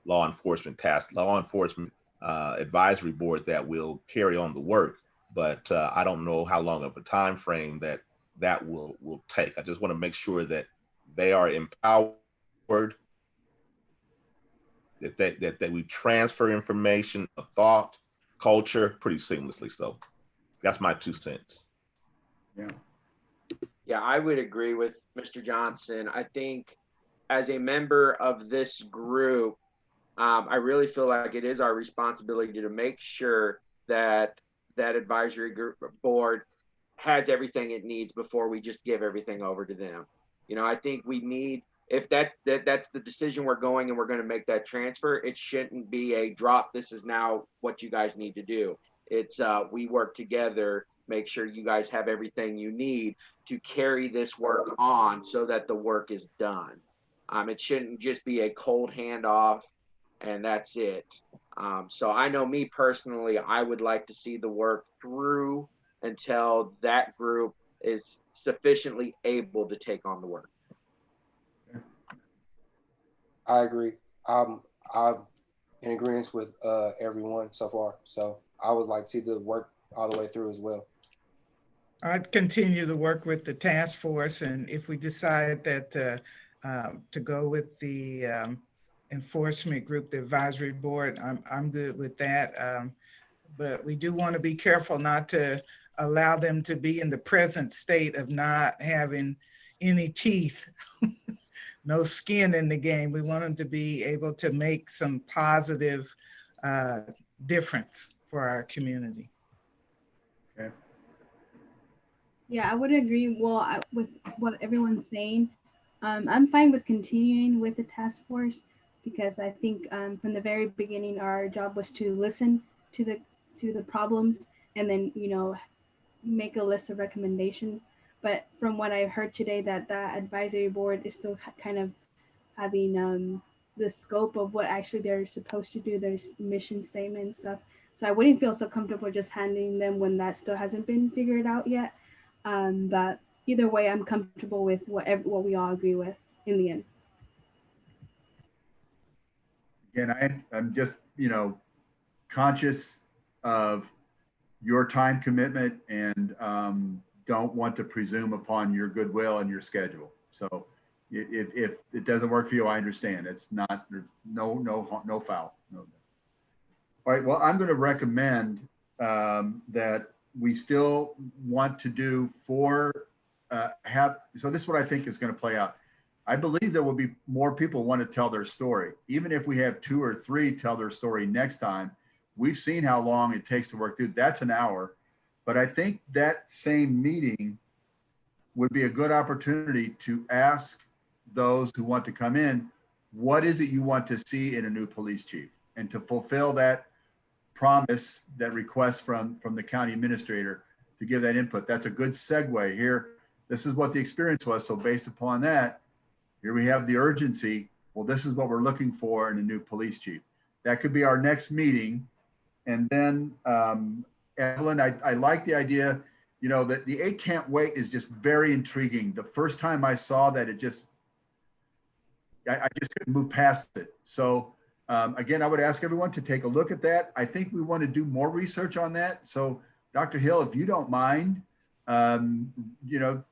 law enforcement advisory board that will carry on the work. But I don't know how long of a time frame that will take. I just want to make sure that they are empowered, that we transfer information of thought, culture pretty seamlessly. So that's my 2 cents. Yeah. Yeah, I would agree with Mr. Johnson. I think as a member of this group, I really feel like it is our responsibility to make sure that that advisory group board has everything it needs before we just give everything over to them. I think we need, if that's the decision we're going and we're going to make that transfer, it shouldn't be a drop. This is now what you guys need to do. It's we work together, make sure you guys have everything you need to carry this work on so that the work is done. It shouldn't just be a cold handoff and that's it. So I know me personally, I would like to see the work through until that group is sufficiently able to take on the work. I agree. I'm in agreement with everyone so far. So I would like to see the work all the way through as well. I'd continue the work with the task force, and if we decide that to go with the enforcement group, the advisory board, I'm good with that. But we do want to be careful not to allow them to be in the present state of not having any teeth, no skin in the game. We want them to be able to make some positive difference for our community. Okay. Yeah, I would agree with what everyone's saying. I'm fine with continuing with the task force because I think from the very beginning, our job was to listen to the problems and then, make a list of recommendations. But from what I heard today, that advisory board is still kind of having the scope of what actually they're supposed to do, their mission statement and stuff. So I wouldn't feel so comfortable just handing them when that still hasn't been figured out yet. But either way, I'm comfortable with what we all agree with in the end. Again, I'm just, conscious of your time commitment and don't want to presume upon your goodwill and your schedule. So if it doesn't work for you, I understand. It's not, there's no foul. No. All right, well, I'm going to recommend that we still want to do so this is what I think is going to play out. I believe there will be more people want to tell their story. Even if we have 2 or 3 tell their story next time, we've seen how long it takes to work through. That's an hour. But I think that same meeting would be a good opportunity to ask those who want to come in, what is it you want to see in a new police chief? And to fulfill that promise, that request from the county administrator to give that input. That's a good segue here. This is what the experience was. So based upon that, here we have the urgency. Well, this is what we're looking for in a new police chief. That could be our next meeting. And then, Evelyn, I like the idea, you know, that the 8 can't wait is just very intriguing. The first time I saw that, I just couldn't move past it. So again, I would ask everyone to take a look at that. I think we want to do more research on that. So Dr. Hill, if you don't mind, you know,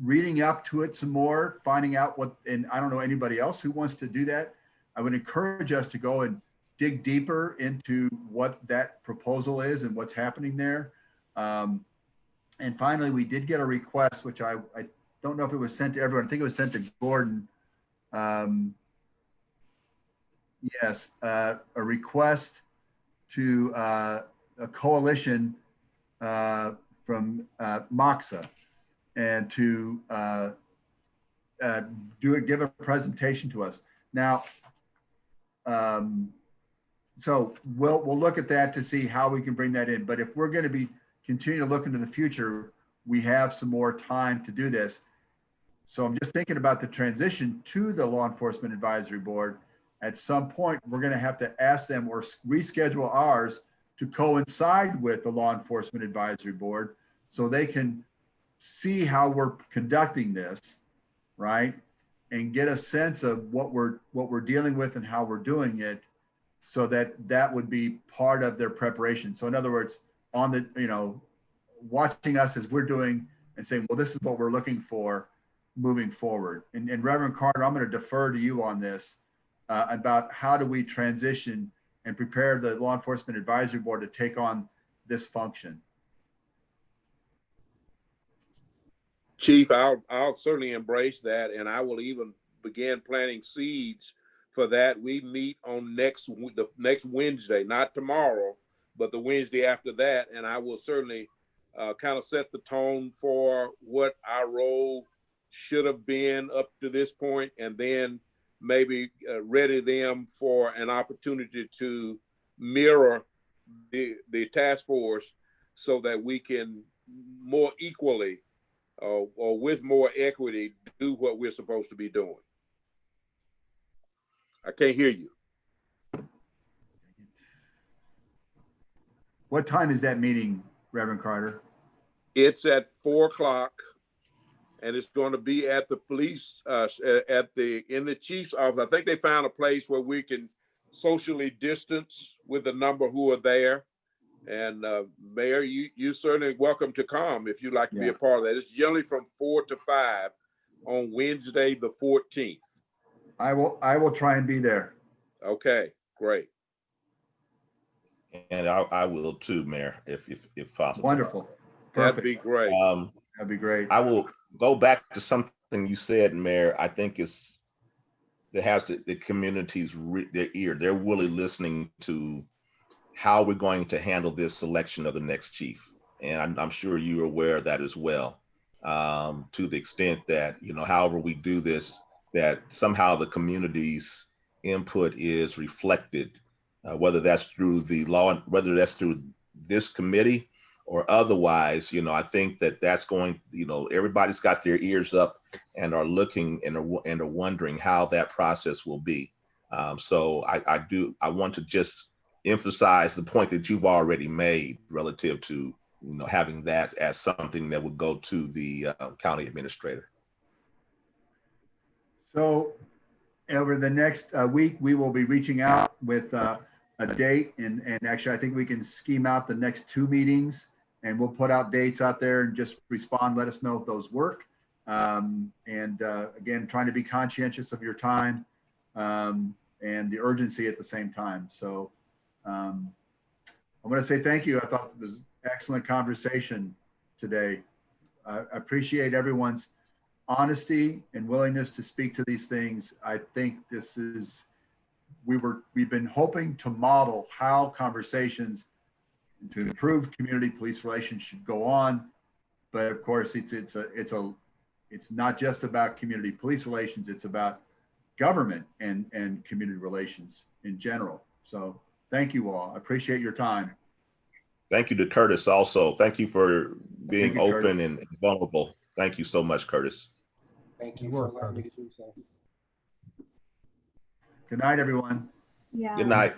reading up to it some more, finding out what, and I don't know anybody else who wants to do that. I would encourage us to go and dig deeper into what that proposal is and what's happening there. And finally, we did get a request, which I don't know if it was sent to everyone. I think it was sent to Gordon. Yes, a request to a coalition from Moxa, and to give a presentation to us. Now, so we'll look at that to see how we can bring that in. But if we're going to be continue to look into the future, we have some more time to do this. So I'm just thinking about the transition to the Law Enforcement Advisory Board. At some point, we're going to have to ask them or reschedule ours to coincide with the Law Enforcement Advisory Board, so they can see how we're conducting this, right? And get a sense of what we're dealing with and how we're doing it, so that would be part of their preparation. So in other words, on the, you know, watching us as we're doing and saying, well, this is what we're looking for moving forward. And Reverend Carter, I'm going to defer to you on this about how do we transition and prepare the Law Enforcement Advisory Board to take on this function. Chief, I'll certainly embrace that, and I will even begin planting seeds for that. We meet on the next Wednesday, not tomorrow, but the Wednesday after that, and I will certainly kind of set the tone for what our role should have been up to this point, and then maybe ready them for an opportunity to mirror the task force, so that we can more equally or with more equity do what we're supposed to be doing. I can't hear you. What time is that meeting, Reverend Carter? It's at 4 o'clock, and it's going to be at the police, in the chief's office. I think they found a place where we can socially distance with the number who are there. And Mayor, you certainly welcome to come if you'd like to be a part of that. It's generally from 4 to 5 on Wednesday, the 14th. I will try and be there. Okay, great. And I will too, Mayor, if possible. Wonderful. Perfect. That'd be great. That'd be great. I will go back to something you said, Mayor. I think that has the community's their ear. They're really listening to how we're going to handle this selection of the next chief. And I'm sure you're aware of that as well, to the extent that, you know, however we do this, that somehow the community's input is reflected, whether that's through whether that's through this committee or otherwise. You know, I think that's going, you know, everybody's got their ears up and are looking and are wondering how that process will be. So I want to just emphasize the point that you've already made relative to, you know, having that as something that would go to the county administrator. So over the next week, we will be reaching out with a date, and actually I think we can scheme out the next 2 meetings, and we'll put out dates out there and just respond, let us know if those work. And again, trying to be conscientious of your time and the urgency at the same time. So I'm going to say thank you. I thought it was an excellent conversation today. I appreciate everyone's honesty and willingness to speak to these things. I think this is, we've been hoping to model how conversations to improve community police relations should go on. But of course, it's not just about community police relations, it's about government and community relations in general. So Thank you all. I appreciate your time. Thank you to Curtis also. Thank you for being Thank you, open Curtis. and vulnerable. Thank you so much, Curtis. Thank you Good for work, allowing me to Curtis. do so. Good night, everyone. Yeah. Good night.